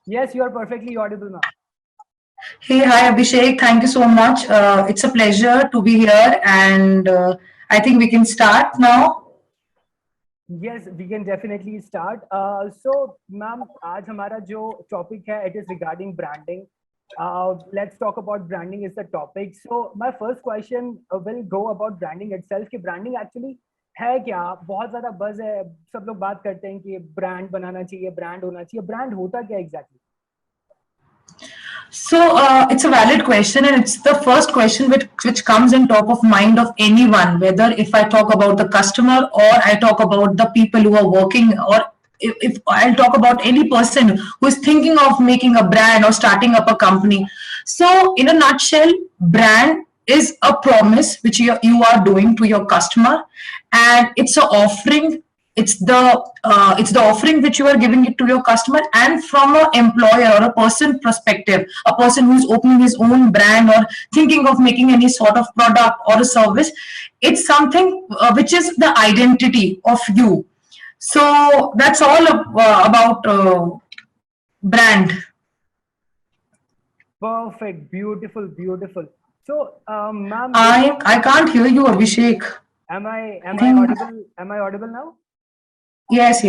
Yes, you are perfectly audible now. Hey, hi Abhishek. Thank you so much. It's a pleasure to be here, and I think we can start now. Yes, we can definitely start. So, ma'am, आज हमारा जो topic है, it is regarding branding. Let's talk about branding is the topic. So, my first question will go about branding itself. कि branding actually है क्या? बहुत ज़्यादा buzz है. सब लोग बात करते हैं कि brand बनाना चाहिए, brand होना चाहिए. Brand होता क्या exactly? So it's a valid question, and it's the first question which comes in top of mind of anyone. Whether if I talk about the customer or I talk about the people who are working, or if I'll talk about any person who is thinking of making a brand or starting up a company. So in a nutshell, brand is a promise which you are doing to your customer, and it's an offering. It's the offering which you are giving it to your customer, and from an employer or a person perspective, a person who's opening his own brand or thinking of making any sort of product or a service, it's something which is the identity of you. So that's all about brand. Perfect, beautiful, beautiful. So, ma'am, I can't hear you, Abhishek. am I I am I think audible? Am I audible now? yes.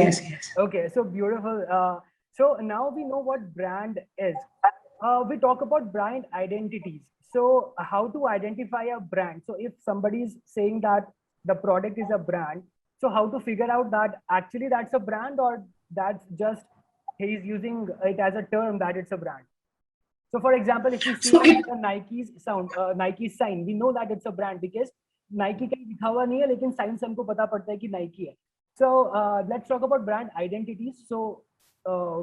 Okay, so beautiful. So now we know what brand is. We talk about brand identities. So how to identify a brand? So if somebody is saying that the product is a brand, so how to figure out that actually that's a brand or that's just he's using it as a term that it's a brand. So for example, if we So see it the Nike sign, we know that it's a brand because Nike कहीं लिखा हुआ नहीं है, लेकिन sign से हमको पता पड़ता है कि Nike है. So let's talk about brand identities. So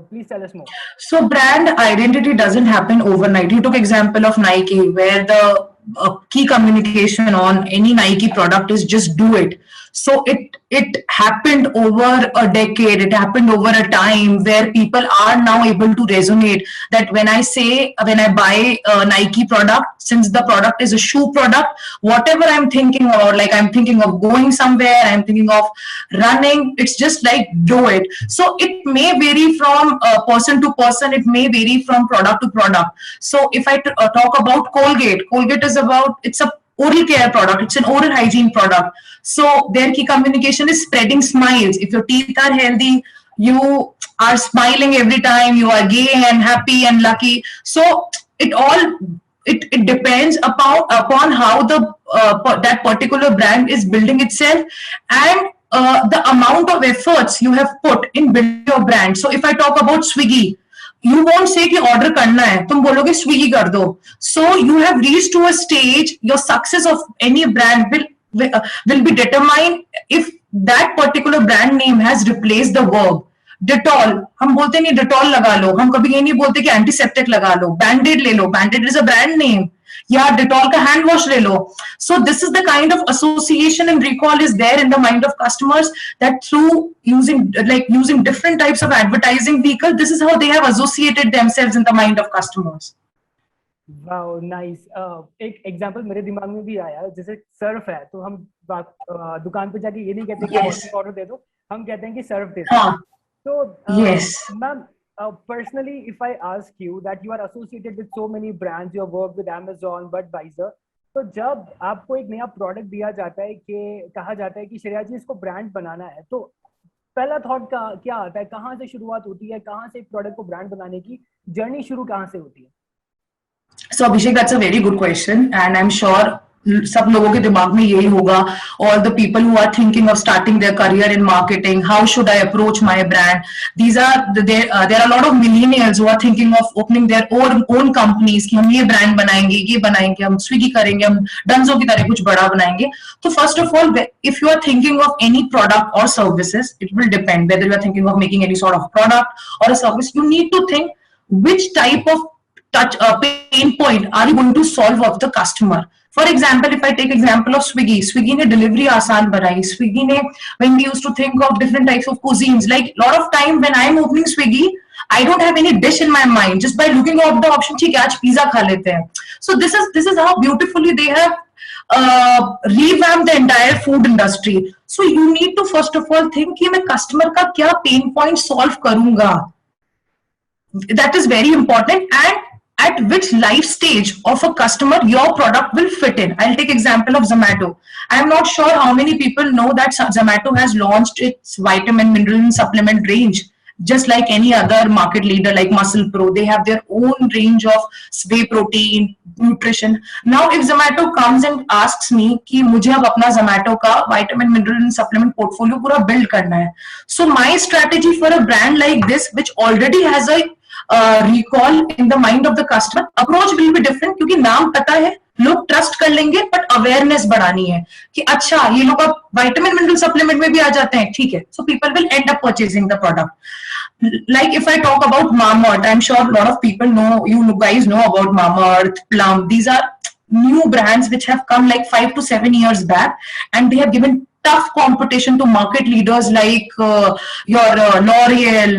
please tell us more. So brand identity doesn't happen overnight. You took example of Nike, where the key communication on any Nike product is just do it. So it happened over a decade. It happened over a time where people are now able to resonate that when I buy a Nike product, since the product is a shoe product, whatever I'm thinking, or like I'm thinking of going somewhere, I'm thinking of running, it's just like do it. So it may vary from person to person, it may vary from product to product. So if I talk about Colgate is about, it's a oral care product, it's an oral hygiene product. So their key communication is spreading smiles. If your teeth are healthy, you are smiling every time, you are gay and happy and lucky. So it all, it depends upon how the that particular brand is building itself, and the amount of efforts you have put in building your brand. So if I talk about Swiggy, you won't say कि order करना है, तुम बोलोगे Swiggy कर दो. So you have reached to a stage, your success of any brand will be determined if that particular brand name has replaced the verb. Dettol, हम बोलते नहीं डिटॉल लगा लो, हम कभी ये नहीं बोलते कि एंटीसेप्टिक लगा लो. बैंडेड ले लो, Band Aid is a brand name, या डिटॉल का हैंड वॉश ले लो. So this is the kind of association and recall is there in the mind of customers, that through using different types of advertising vehicle, this is how they have associated themselves in the mind of customers. Wow nice. एक example मेरे दिमाग में भी आया, जैसे Surf है तो हम दुकान पे जाके ये नहीं कहते कि वाटर ऑर्डर दे दो, हम कहते हैं कि सर्फ दे दो. हाँ. So Yes. ma'am, personally if I ask you that you are associated with so many brands, you have worked with Amazon, Budweiser, तो जब आपको एक नया प्रोडक्ट दिया जाता है कि कहा जाता है कि श्रेया जी इसको ब्रांड बनाना है, तो पहला थॉट का क्या आता है, कहाँ से शुरुआत होती है, कहाँ से एक प्रोडक्ट को ब्रांड बनाने की जर्नी शुरू कहाँ से होती है? So Abhishek, that's a very good question, and I'm sure सब लोगों के दिमाग में यही होगा. All the people who are thinking of starting their career in marketing, how should I approach my brand? These are there are a lot of millennials who are thinking of opening their own companies कि हम ये brand बनाएंगे, हम Swiggy करेंगे, हम डंजो की तरह कुछ बड़ा बनाएंगे. तो first of all, if you are thinking of any product or services, it will depend whether you are thinking of making any sort of product or a service. You need to think which type of pain point are you going to solve of the customer. For example, if I take example of Swiggy ने delivery आसान बनाई. Swiggy ने, when we used to think of different types of cuisines, like lot of time when I'm opening Swiggy, I don't have any dish in my mind. Just by looking at the option, ठीक है आज pizza खा लेते हैं. So this is how beautifully they have revamped the entire food industry. So you need to first of all think कि मैं customer का क्या pain point solve करूंगा. that is very important. And at which life stage of a customer your product will fit in. I'll take example of Zomato. I'm not sure how many people know that Zomato has launched its vitamin, mineral and supplement range. Just like any other market leader like Muscle Pro, they have their own range of whey protein, nutrition. Now, if Zomato comes and asks me कि मुझे अब अपना Zomato का vitamin, mineral and supplement portfolio पूरा build करना है, so my strategy for a brand like this, which already has a recall in the mind of the customer, approach will be different क्योंकि नाम पता है, लोग ट्रस्ट कर लेंगे, बट अवेयरनेस बढ़ानी है कि अच्छा ये लोग अब विटामिन मिनरल सप्लीमेंट में भी आ जाते हैं, ठीक है, so people will and up purchasing the product. Like if I talk about Mamaearth, I'm sure a lot of people know, you guys know about Mamaearth, Plum. These are new brands which have come like 5 to 7 years back, and they have given tough competition to market leaders like your L'Oreal,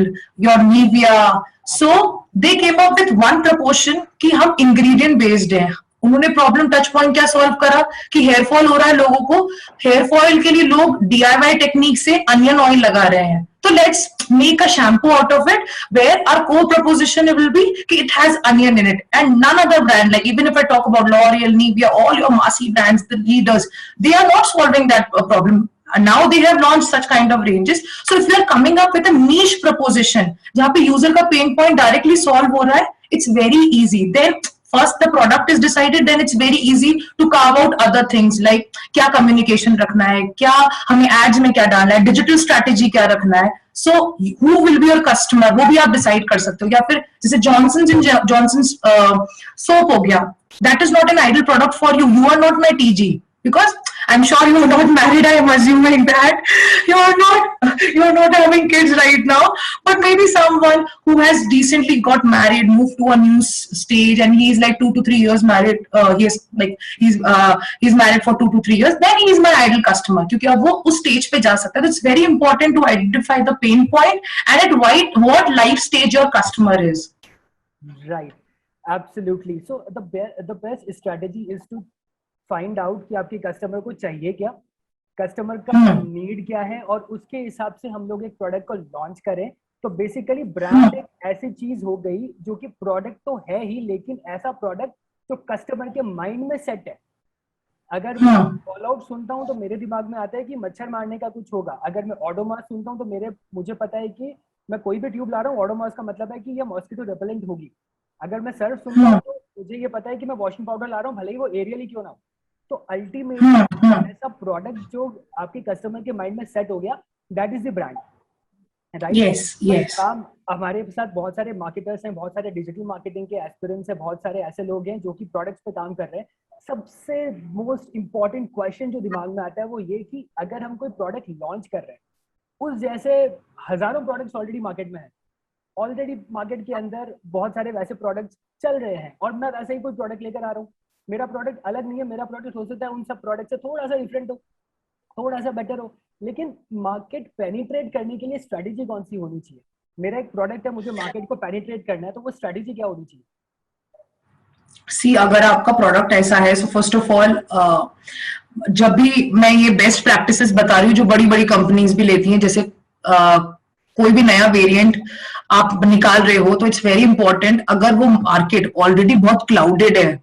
your Nivea. So they came up with one proportion कि हम ingredient based हैं. उन्होंने problem touch point क्या solve करा कि hair fall हो रहा है लोगों को, हेयर फॉल के लिए लोग DIY टेक्निक से अनियन ऑयल लगा रहे हैं, तो let's make a shampoo out of it where our core proposition will be कि it has onion in it. And none other brand, like even if I talk about L'Oreal, Nivea, all your massy brands, the leaders, they are not solving that problem. And now they have launched such kind of ranges. So if you are coming up with a niche proposition जहाँ पे user का pain point directly solve हो रहा है, it's very easy. Then first the product is decided, then it's very easy to carve out other things like क्या communication रखना है, क्या हमें ads में क्या डालना है, digital strategy क्या रखना है. So who will be your customer, वो भी आप decide कर सकते हो. या फिर जैसे Johnson's soap हो गया, that is not an ideal product for you. You are not my TG because I'm sure you are not married. I am assuming that you are not having kids right now, but maybe someone who has recently got married, moved to a new stage, and he is like 2 to 3 years married. He's married for 2 to 3 years. Then he is my ideal customer क्योंकि अब वो उस stage पे जा सकता है. It's very important to identify the pain point and at what life stage your customer is. Right, absolutely. So the best strategy is to find out कि आपके कस्टमर को चाहिए क्या, कस्टमर का नीड क्या है, और उसके हिसाब से हम लोग एक प्रोडक्ट को लॉन्च करें. तो बेसिकली ब्रांड एक ऐसी चीज हो गई जो कि प्रोडक्ट तो है ही, लेकिन ऐसा प्रोडक्ट जो कस्टमर के माइंड में सेट है. अगर मैं कॉल आउट सुनता हूं तो मेरे दिमाग में आता है कि मच्छर मारने का कुछ होगा. अगर मैं ओडोमॉस सुनता हूं तो मुझे पता है कि मैं कोई भी ट्यूब ला रहा हूँ, ओडोमॉस का मतलब है कि ये मॉस्किटो रिपेलेंट होगी. अगर मैं सर्फ सुनता हूँ तो मुझे ये पता है कि मैं वॉशिंग पाउडर ला रहा हूँ, भले ही वो एरियल ही क्यों ना हो. तो अल्टीमेटली ऐसा प्रोडक्ट जो आपके कस्टमर के माइंड में सेट हो गया, that is the brand, right? Yes. काम हमारे साथ बहुत सारे मार्केटर्स हैं, बहुत सारे डिजिटल मार्केटिंग के एस्पिरेंट्स हैं, बहुत सारे ऐसे लोग हैं जो कि प्रोडक्ट्स पे काम कर रहे हैं. सबसे मोस्ट इंपॉर्टेंट क्वेश्चन जो दिमाग में आता है वो ये कि अगर हम कोई प्रोडक्ट लॉन्च कर रहे हैं, उस जैसे हजारों प्रोडक्ट्स ऑलरेडी मार्केट में है, ऑलरेडी मार्केट के अंदर बहुत सारे वैसे प्रोडक्ट्स चल रहे हैं, और मैं वैसे ही कोई प्रोडक्ट लेकर आ रहा हूँ. मेरा प्रोडक्ट अलग नहीं है, मेरा प्रोडक्ट हो सकता है उन सब प्रोडक्ट से थोड़ा सा डिफरेंट हो, थोड़ा सा बेटर हो, लेकिन मार्केट पेनिट्रेट करने के लिए स्ट्रेटेजी कौन सी होनी चाहिए? मेरा एक प्रोडक्ट है, मुझे मार्केट को पेनिट्रेट करना है, तो वो स्ट्रेटेजी क्या होनी चाहिए? सी, अगर आपका प्रोडक्ट ऐसा है, सो फर्स्ट ऑफ ऑल जब भी मैं ये बेस्ट प्रैक्टिसेस बता रही हूँ जो बड़ी बड़ी कंपनीज भी लेती हैं, जैसे कोई भी नया वेरिएंट आप निकाल रहे हो, तो इट्स वेरी इंपॉर्टेंट, अगर वो मार्केट ऑलरेडी बहुत क्लाउडेड है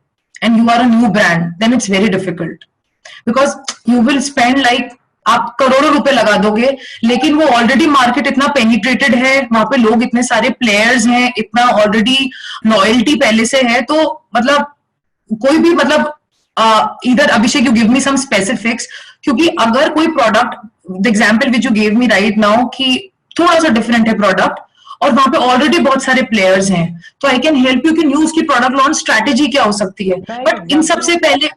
and you are a new brand, then it's very difficult because you will spend like आप करोड़ों रुपए लगा दोगे, लेकिन वो ऑलरेडी मार्केट इतना पेनिट्रेटेड है, वहां पे लोग इतने सारे प्लेयर्स हैं, इतना ऑलरेडी लॉयल्टी पहले से है, तो मतलब कोई भी मतलब इधर Abhishek you give me some specifics, क्योंकि अगर कोई product, the example which you give me right now कि थोड़ा सा डिफरेंट है प्रोडक्ट और वहां पे ऑलरेडी बहुत सारे प्लेयर्स हैं, तो आई कैन हेल्प यू कि न्यूज की प्रोडक्ट लॉन्च स्ट्रेटेजी क्या हो सकती है. बट इन सबसे पहले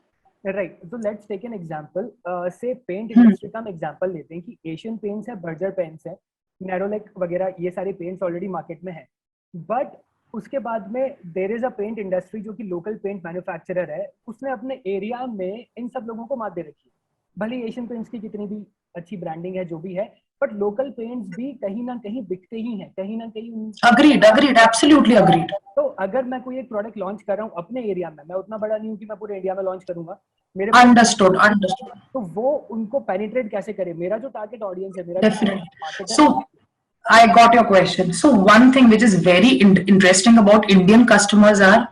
राइट, तो लेट्स टेक एन एग्जांपल. से पेंट इंडस्ट्री का हम एग्जांपल लेते हैं कि एशियन पेंट्स है, बर्जर पेंट्स है, नेरोलेक वगैरह, ये सारे पेंट्स ऑलरेडी मार्केट में है. बट उसके बाद में there is a paint industry जो कि लोकल पेंट मैन्युफैक्चरर है, उसने अपने एरिया में इन सब लोगों को मात दे रखी है. भले एशियन पेंट्स की कितनी भी अच्छी ब्रांडिंग है, जो भी है, बट लोकल पेंट्स भी कहीं ना कहीं बिकते ही हैं, कहीं ना कहीं. Agreed, absolutely agreed. तो अगर मैं कोई एक प्रोडक्ट लॉन्च कर रहा हूँ अपने एरिया में, मैं उतना बड़ा नहीं हूँ कि मैं पूरे इंडिया में लॉन्च करूंगा, मेरे अंडरस्टूड. तो वो उनको पेनिट्रेट कैसे करे? मेरा जो टारगेट ऑडियंस है, मेरा सो I got your question. So one thing which is very interesting about Indian customers are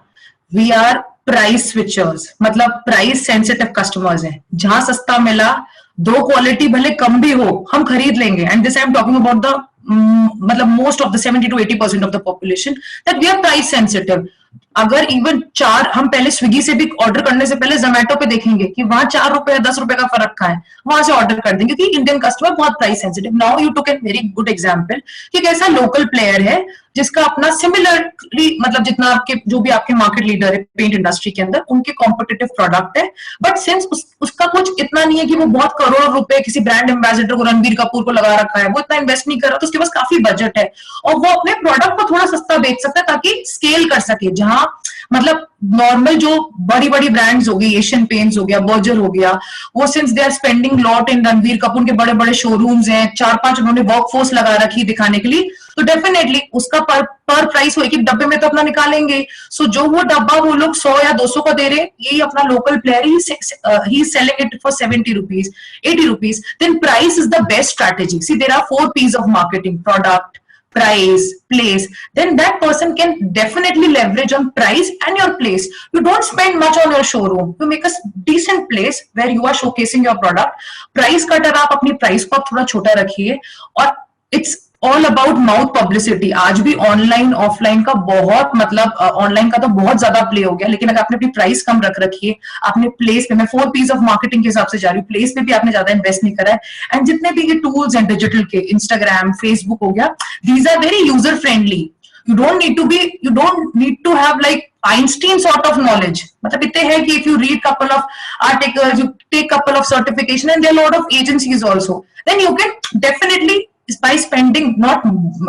we are price switchers. मतलब price sensitive customers हैं. जहां सस्ता मिला, दो क्वालिटी भले कम भी हो, हम खरीद लेंगे. And this I am talking about the मतलब most of the 70 to 80% of the population that we are price sensitive. अगर इवन चार हम पहले स्विगी से भी ऑर्डर करने से पहले जोमेटो पे देखेंगे कि वहां 4 रुपए 10 रुपए का फर्क का है, वहां से ऑर्डर कर देंगे क्योंकि इंडियन कस्टमर बहुत price sensitive. Now you took a very good example कि एक ऐसा लोकल प्लेयर है जिसका अपना सिमिलरली मतलब जितना आपके जो भी आपके मार्केट लीडर है पेंट इंडस्ट्री के अंदर उनके कॉम्पिटिटिव प्रोडक्ट है, बट सिंस उसका कुछ इतना नहीं है कि वो बहुत करोड़ रुपए किसी ब्रांड एम्बेसडर को रणबीर कपूर को लगा रखा है, वो इतना इन्वेस्ट नहीं कर रहा, तो उसके पास काफी बजट है और वो अपने प्रोडक्ट को थोड़ा सस्ता बेच सकता है ताकि स्केल कर सके. जहां मतलब नॉर्मल जो बड़ी बड़ी ब्रांड्स हो गई, एशियन पेंट्स हो गया, बर्जर हो गया, वो since they are spending lot in Ranbir Kapoor के बड़े बड़े शोरूम्स हैं, 4-5 उन्होंने वर्कफोर्स लगा रखी दिखाने के लिए, तो डेफिनेटली उसका पर प्राइस हो एक एक डब्बे में तो अपना निकालेंगे. सो जो वो डब्बा वो लोग 100 या 200 का दे रहे, यही अपना लोकल प्लेयर ही is selling it for 70 rupees 80 rupees. Then price is the best strategy. See there are 4 P's of marketing: product, price, place. Then that person can definitely leverage on price and your place. You don't spend much on your showroom. You make a decent place where you are showcasing your product. Price cutter आप अपनी price को थोड़ा छोटा रखिए और it's all about mouth publicity. आज भी online offline का बहुत मतलब ऑनलाइन का तो बहुत ज्यादा प्ले हो गया, लेकिन अगर आपने अपनी प्राइस कम रख रखी है, आपने प्लेस पे, मैं 4 P's ऑफ मार्केटिंग के हिसाब से जा रही हूँ, प्लेस पे भी आपने ज्यादा इन्वेस्ट नहीं करा है, एंड जितने भी ये टूल्स हैं डिजिटल के, इंस्टाग्राम, फेसबुक हो गया, these are very user friendly. You don't need to have like Einstein sort of knowledge. मतलब इतने है कि if you read couple of articles, you take couple of certification, and there are a lot of agencies also, then you can definitely, by spending not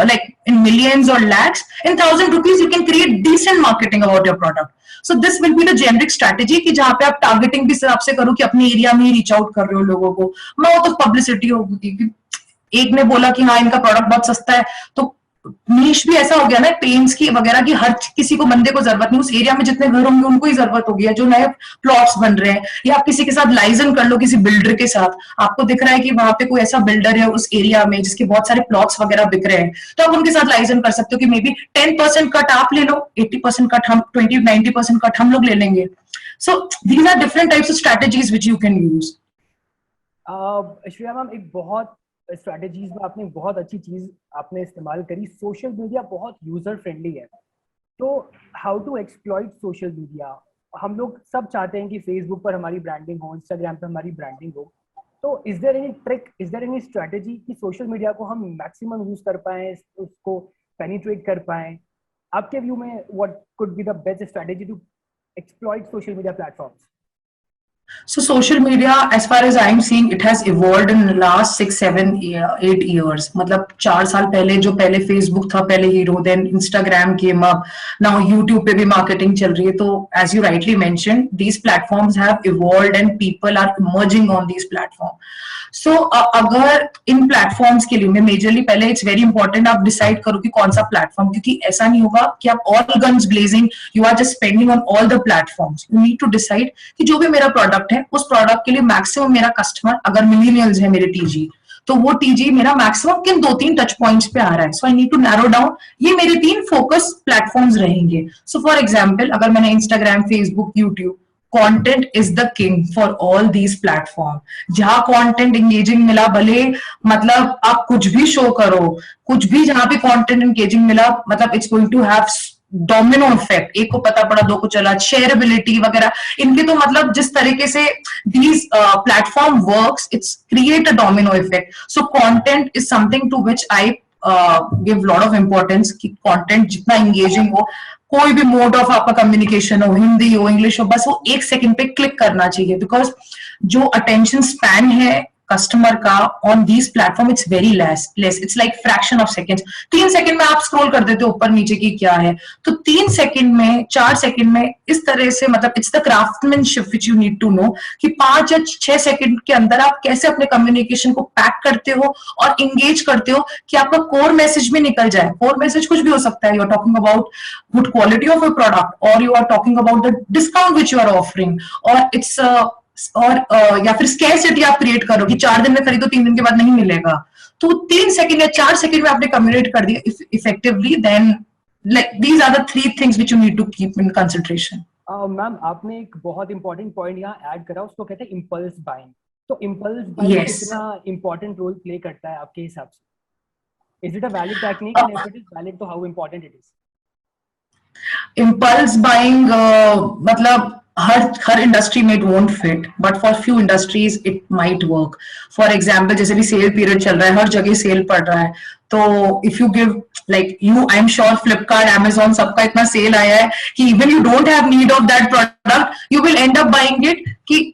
like in millions or lakhs, in 1,000 rupees you can create decent marketing about your product. So this will be the generic strategy कि जहाँ पे आप targeting भी हिसाब से करो कि अपने एरिया में ही रीच आउट कर रहे हो लोगों को. माउथ ऑफ पब्लिसिटी होगी. एक ने बोला कि हाँ इनका प्रोडक्ट बहुत सस्ता है, तो नीश भी ऐसा हो गया ना पेंट्स की वगैरह की, हर किसी को बंदे को जरूरत नहीं, उस एरिया में जितने घर होंगे उनको ही जरूरत होगी, जो नए प्लॉट्स बन रहे हैं, या आप किसी के साथ लाइजन कर लो, किसी बिल्डर के साथ, आपको दिख रहा है कि वहां पे कोई ऐसा बिल्डर है उस एरिया में जिसके बहुत सारे प्लॉट्स वगैरह बिक रहे हैं, तो आप उनके साथ लाइजन कर सकते हो कि मे बी 10% कट आप ले लो, 80% कट हम, 20-90% कट हम लोग ले लेंगे. So these are different types of strategies which you can use. Shreya ma'am, एक बहुत स्ट्रैटेजीज में आपने बहुत अच्छी चीज आपने इस्तेमाल करी. सोशल मीडिया बहुत यूजर फ्रेंडली है, तो how to exploit social media. हम लोग सब चाहते हैं कि फेसबुक पर हमारी ब्रांडिंग हो, इंस्टाग्राम पर हमारी ब्रांडिंग हो, तो is there any trick, is there any strategy कि सोशल मीडिया को हम मैक्सिमम यूज कर पाएं, उसको पेनिट्रेट कर पाएं? आपके व्यू में what could be the best strategy to exploit social media platforms? So social media, as far as I'm seeing, it has evolved in the last 6, 7, 8 years. मतलब 4 साल पहले जो पहले Facebook था, पहले hero, then Instagram came up, now YouTube पे भी marketing चल रही है. तो as you rightly mentioned, these platforms have evolved and people are emerging on these platforms. So अगर इन प्लेटफॉर्म्स के लिए मैं मेजरली पहले इट्स वेरी इंपॉर्टेंट आप डिसाइड करो कि कौन सा प्लेटफॉर्म, क्योंकि ऐसा नहीं होगा कि आप all guns blazing you are just spending on all the platforms. You need to decide कि जो भी मेरा प्रोडक्ट है उस प्रोडक्ट के लिए मैक्सिमम मेरा कस्टमर, अगर मिलीनियल्स है मेरे टीजी, तो वो टीजी मेरा मैक्सिमम किन 2-3 टच पॉइंट्स पे आ रहा है. So I need to narrow down, ये मेरे 3 फोकस प्लेटफॉर्म्स रहेंगे. सो फॉर एग्जाम्पल अगर मैंने Instagram, Facebook, YouTube, content is the king for all these platform. जहां कंटेंट एंगेजिंग मिला, भले मतलब आप कुछ भी शो करो, कुछ भी जहां पे कंटेंट एंगेजिंग मिला, मतलब it's going to have domino effect. एक को पता पड़ा, 2 को चला, शेयरेबिलिटी वगैरह इनके, तो मतलब जिस तरीके से these platform works, it's create a domino effect. So content is something to which I give lot of importance कि कंटेंट जितना एंगेजिंग हो, कोई भी मोड ऑफ आपका कम्युनिकेशन हो, हिंदी हो, इंग्लिश हो, बस वो 1 सेकंड पे क्लिक करना चाहिए. बिकॉज जो अटेंशन स्पैन है कस्टमर का on these platform, it's very less. It's like fraction of seconds. 3 second में आप स्क्रॉल कर देते हो ऊपर नीचे की क्या है, तो 3 सेकंड में, 4 सेकंड में इस तरह से, मतलब it's the craftsmanship which you need to know कि 5 या 6 सेकंड के अंदर आप कैसे अपने कम्युनिकेशन को पैक करते हो और इंगेज करते हो कि आपका कोर मैसेज भी निकल जाए. कोर मैसेज कुछ भी हो सकता है. You are talking about good quality of a product, और you are talking about the discount which you are offering, और इट्स या फिर स्कैरसिटी आप क्रिएट करो कि 4 दिन में खरीदो 3 दिन के बाद नहीं मिलेगा. तो 3 सेकंड या 4 सेकंड में आपने कम्युनिकेट कर दिया effectively, then like these are the three things which you need to keep in consideration. Ma'am आपने एक बहुत इंपॉर्टेंट पॉइंट यहाँ ऐड करा, उसको कहते हैं इम्पल्स बाइंग. तो इम्पल्स बाइंग Yes. कितना इंपॉर्टेंट रोल प्ले करता है आपके हिसाब से? Is it a valid technique, and if it is valid, तो how important it is? Impulse buying मतलब हर इंडस्ट्री में it won't fit, but for few industries it might work. For example जैसे भी सेल पीरियड चल रहा है, हर जगह cell पड़ रहा है, तो if you give like you, I am sure Flipkart, Amazon, सबका इतना सेल आया है कि even you don't have need of that product, you will and up buying it कि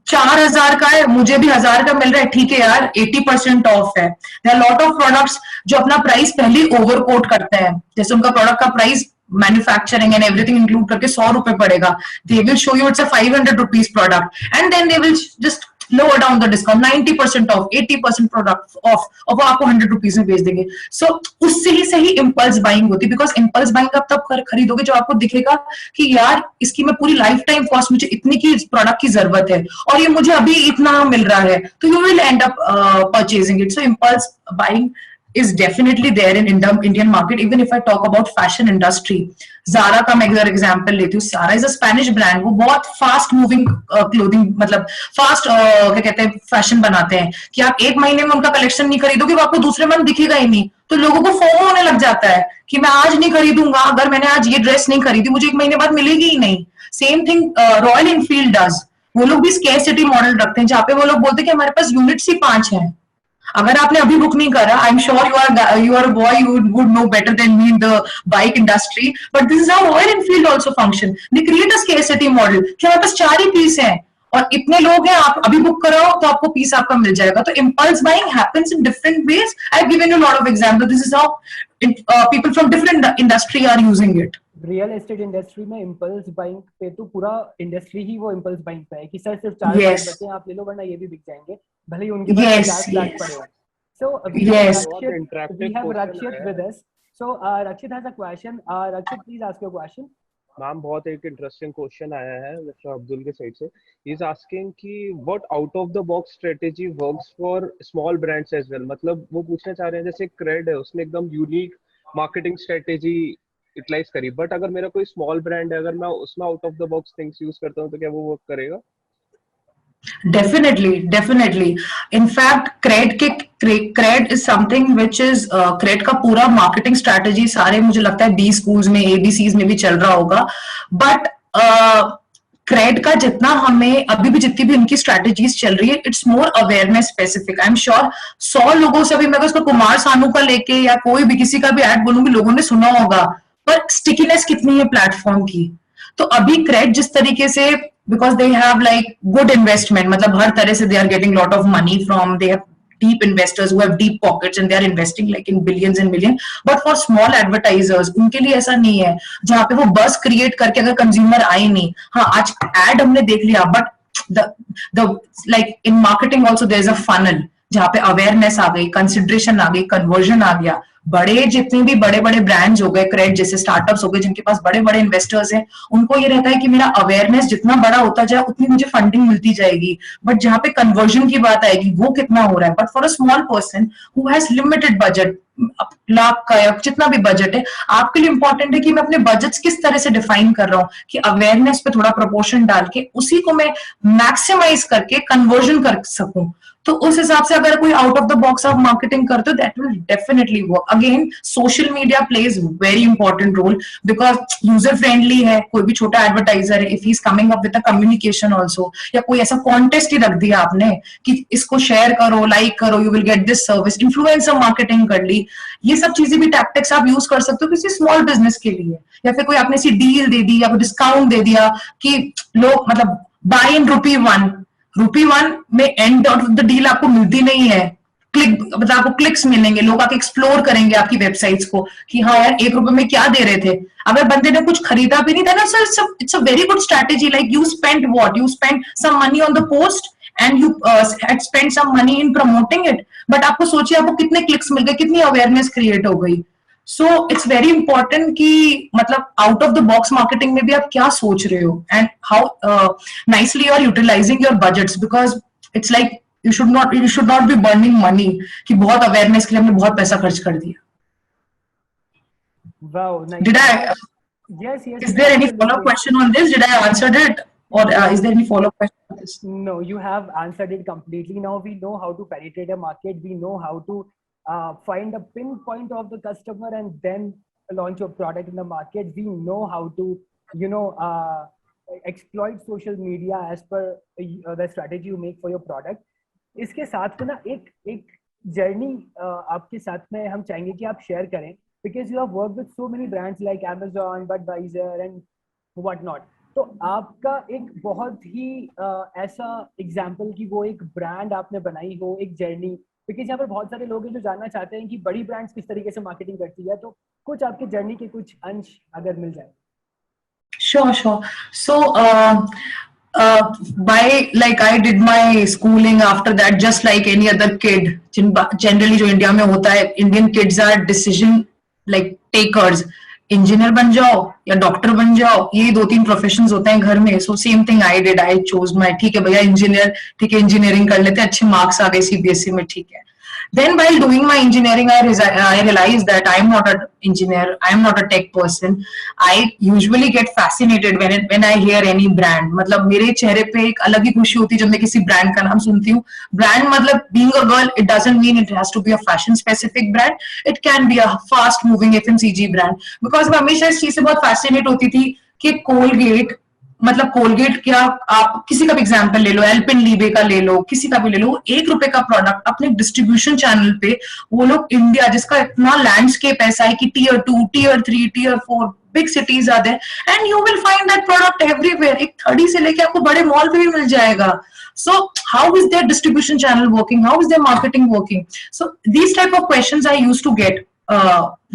4,000 का है, मुझे भी 1,000 का मिल रहा है, ठीक है यार 80% ऑफ है. There are lot of products जो अपना प्राइस पहले ओवर कोट करते हैं, जैसे उनका प्रोडक्ट का price manufacturing and everything include करके 100 रुपए पड़ेगा, they will show you it's a 500 rupees product, and then they will just lower down the discount, 90% off, 80% product off, और वो आपको 100 रुपीज में बेच देंगे. सो उससे ही सही इम्पल्स बाइंग होती है, बिकॉज इम्पल्स बाइंग आप तब खरीदोगे जब आपको दिखेगा कि यार इसकी मैं पूरी लाइफ टाइम कॉस्ट, मुझे इतनी की प्रोडक्ट की जरूरत है और ये मुझे अभी इतना मिल रहा है, तो you will and up purchasing it. So impulse buying is definitely there in Indian market. Even if I talk about fashion industry, Zara का मैं अगर एग्जांपल लेती हूँ, Zara is a Spanish brand, वो बहुत फास्ट मूविंग क्लोथिंग, मतलब fast क्या कहते हैं, फैशन बनाते हैं कि आप एक महीने में उनका कलेक्शन नहीं खरीदोगे, वो आपको दूसरे मंथ दिखेगा ही नहीं, तो लोगों को फोमो होने लग जाता है कि मैं आज नहीं खरीदूंगा, अगर मैंने आज ये ड्रेस नहीं खरीदी मुझे एक महीने बाद मिलेगी ही नहीं. Same thing royal Enfield does, वो लोग भी स्केर्सिटी मॉडल रखते हैं, जहाँ पे वो लोग बोलते हैं कि हमारे पास यूनिट्स ही 5 हैं. अगर आपने अभी बुक नहीं करा, I am sure you are boy, you would know better than me in the bike industry, but this is how Royal Enfield also function. They create a scarcity model कि हमारे पास 4 ही piece हैं और इतने लोग हैं, आप अभी बुक कराओ तो आपको पीस आपका मिल जाएगा. तो impulse buying happens in different ways. I have given you lot of example. This is how people from different industry are using it. Real estate industry में इम्पल्स बाइंग पे तो पूरा इंडस्ट्री ही वो इम्पल्स बाइंग पे है कि sir सिर्फ 4 बचे हैं, आप ले लो वरना ये भी बिक जाएंगे, भले ही उनके पास 50 लाख पड़े हो. So we have Rakshit with us. So Rakshit has a question. Rakshit, please ask your question. Ma'am बहुत एक इंटरेस्टिंग क्वेश्चन आया है मिस्टर अब्दुल के साइड से. ही इज आस्किंग कि what out of the box strategy works for small brands as well. मतलब वो पूछना चाह रहे हैं जैसे क्रेड है, उसने एकदम यूनिक मार्केटिंग स्ट्रेटेजी यूटिलाइज करी, बट अगर मेरा कोई स्मॉल ब्रांड है, अगर मैं उसमें out of the box things use करता हूँ तो क्या वो वर्क करेगा? Definitely. In fact, Cred is something which is Cred का पूरा मार्केटिंग स्ट्रेटेजी सारे मुझे लगता है B स्कूल्स में, ABCs में भी चल रहा होगा. बट क्रेड का जितना हमें अभी भी जितनी भी उनकी स्ट्रेटेजीज चल रही है, it's more awareness specific. I am sure 100 लोगों से अभी मैं अगर उसको कुमार सानू का लेके या कोई भी किसी का भी ऐड बोलूंगी, लोगों ने सुना होगा, पर स्टिकीनेस कितनी है प्लेटफॉर्म की. तो अभी क्रेड जिस तरीके से, because they have like good investment, मतलब हर तरह से they are getting lot of money from, they have deep investors who have deep pockets and they are investing like in billions and millions. But for small advertisers उनके लिए ऐसा नहीं है जहाँ पे वो बस क्रिएट करके अगर कंज्यूमर आए नहीं, हाँ आज एड हमने देख लिया, but the like in marketing also there is a funnel जहाँ पे अवेयरनेस आ गई, कंसिडरेशन आ गई, कन्वर्जन आ गया. बड़े जितने भी बड़े बड़े ब्रांड्स हो गए, क्रेड जैसे स्टार्टअप्स हो गए जिनके पास बड़े बड़े इन्वेस्टर्स हैं, उनको ये रहता है कि मेरा अवेयरनेस जितना बड़ा होता जाए उतनी मुझे फंडिंग मिलती जाएगी, बट जहाँ पे कन्वर्जन की बात आएगी वो कितना हो रहा है. But for a small person who has limited budget, lakh का या जितना भी बजट है, आपके लिए इंपॉर्टेंट है कि मैं अपने बजट्स किस तरह से डिफाइन कर रहा हूँ कि अवेयरनेस पे थोड़ा प्रोपोर्शन डाल के उसी को मैं मैक्सिमाइज करके कन्वर्जन कर सकूं. तो उस हिसाब से अगर कोई out of the box of marketing करते हो, that will definitely work. Again social media plays very important role because user friendly है. कोई भी छोटा एडवर्टाइजर है, if he is coming up with a communication also, या कोई ऐसा कॉन्टेस्ट ही रख दिया आपने कि इसको शेयर करो, लाइक करो, you will get this service, influencer marketing कर ली, ये सब चीजें भी टैक्टिक्स आप यूज कर सकते हो किसी स्मॉल बिजनेस के लिए. या फिर कोई आपने ऐसी डील दे दी या कोई डिस्काउंट दे दिया कि लोग मतलब बाय इन ₹1 में एंड ऑफ द डील आपको मिलती नहीं है, क्लिक मतलब आपको क्लिक्स मिलेंगे, लोग आके एक्सप्लोर करेंगे आपकी वेबसाइट्स को कि हाँ यार ₹1 में क्या दे रहे थे. अगर बंदे ने कुछ खरीदा भी नहीं था ना, sir it's a very good strategy. Like you spend some money on the post and you had spent some money in promoting it, but आपको सोचिए आपको कितने क्लिक्स मिल गए, कितनी अवेयरनेस क्रिएट हो गई. सो इट्स वेरी इंपॉर्टेंट कि मतलब out of the box marketing में भी आप क्या सोच रहे हो and how nicely you are utilising your budgets, because it's like you should not be burning money कि बहुत अवेयरनेस के लिए हमने बहुत पैसा खर्च कर दिया. Wow, nice. Did I? Yes, yes. Is there any follow-up question on this? Did I answer it, or is there any follow-up question on this? No, you have answered it completely. Now we know how to penetrate a market. We know how to find a pinpoint of the customer and then launch a product in the market. We know how to, exploit social media as per the strategy you make for your product. इसके साथ में ना एक journey आपके साथ में हम चाहेंगे कि आप शेयर करें, because you have worked with so many brands like Amazon, Budweiser and what not. तो आपका एक बहुत ही ऐसा एग्जाम्पल कि वो एक ब्रांड आपने बनाई हो, एक जर्नी, बिकॉज यहाँ पर बहुत सारे लोग हैं जो जानना चाहते हैं कि बड़ी ब्रांड्स किस तरीके से मार्केटिंग करती है, तो कुछ आपके जर्नी के कुछ अंश अगर मिल जाए. Sure. So, I did my schooling after that, just like any other kid. Generally, जो इंडिया में होता है, Indian kids are decision takers. Engineer बन जाओ या डॉक्टर बन जाओ, ये 2-3 प्रोफेशंस होते हैं घर में. So same thing I did. I chose my, ठीक है भैया इंजीनियर, ठीक है इंजीनियरिंग कर लेते हैं, अच्छे मार्क्स आ गए सीबीएसई में, ठीक है. Then while doing my engineering, I realized that I am not an engineer, I am not a tech person. I usually get fascinated when I hear any brand. मतलब मेरे चेहरे पे एक अलग ही खुशी होती है जब मैं किसी ब्रांड का नाम सुनती हूँ. ब्रांड मतलब being a girl, it doesn't mean it has to be a fashion specific brand. It can be a fast moving FMCG brand. Because मैं हमेशा इस चीज से बहुत fascinate होती थी कि कोलगेट, मतलब कोलगेट क्या, आप किसी का भी एग्जाम्पल ले लो, एल्पेनलीबे का ले लो, किसी का भी ले लो, ₹1 का प्रोडक्ट अपने डिस्ट्रीब्यूशन चैनल पे वो लोग इंडिया जिसका इतना लैंडस्केप ऐसा है कि Tier 2, Tier 3, Tier 4 big cities आते हैं, and you will find that product everywhere. एक 30 से लेके आपको बड़े मॉल पे भी मिल जाएगा. So how is their distribution channel working? How is their marketing working? So these type of questions I used to get.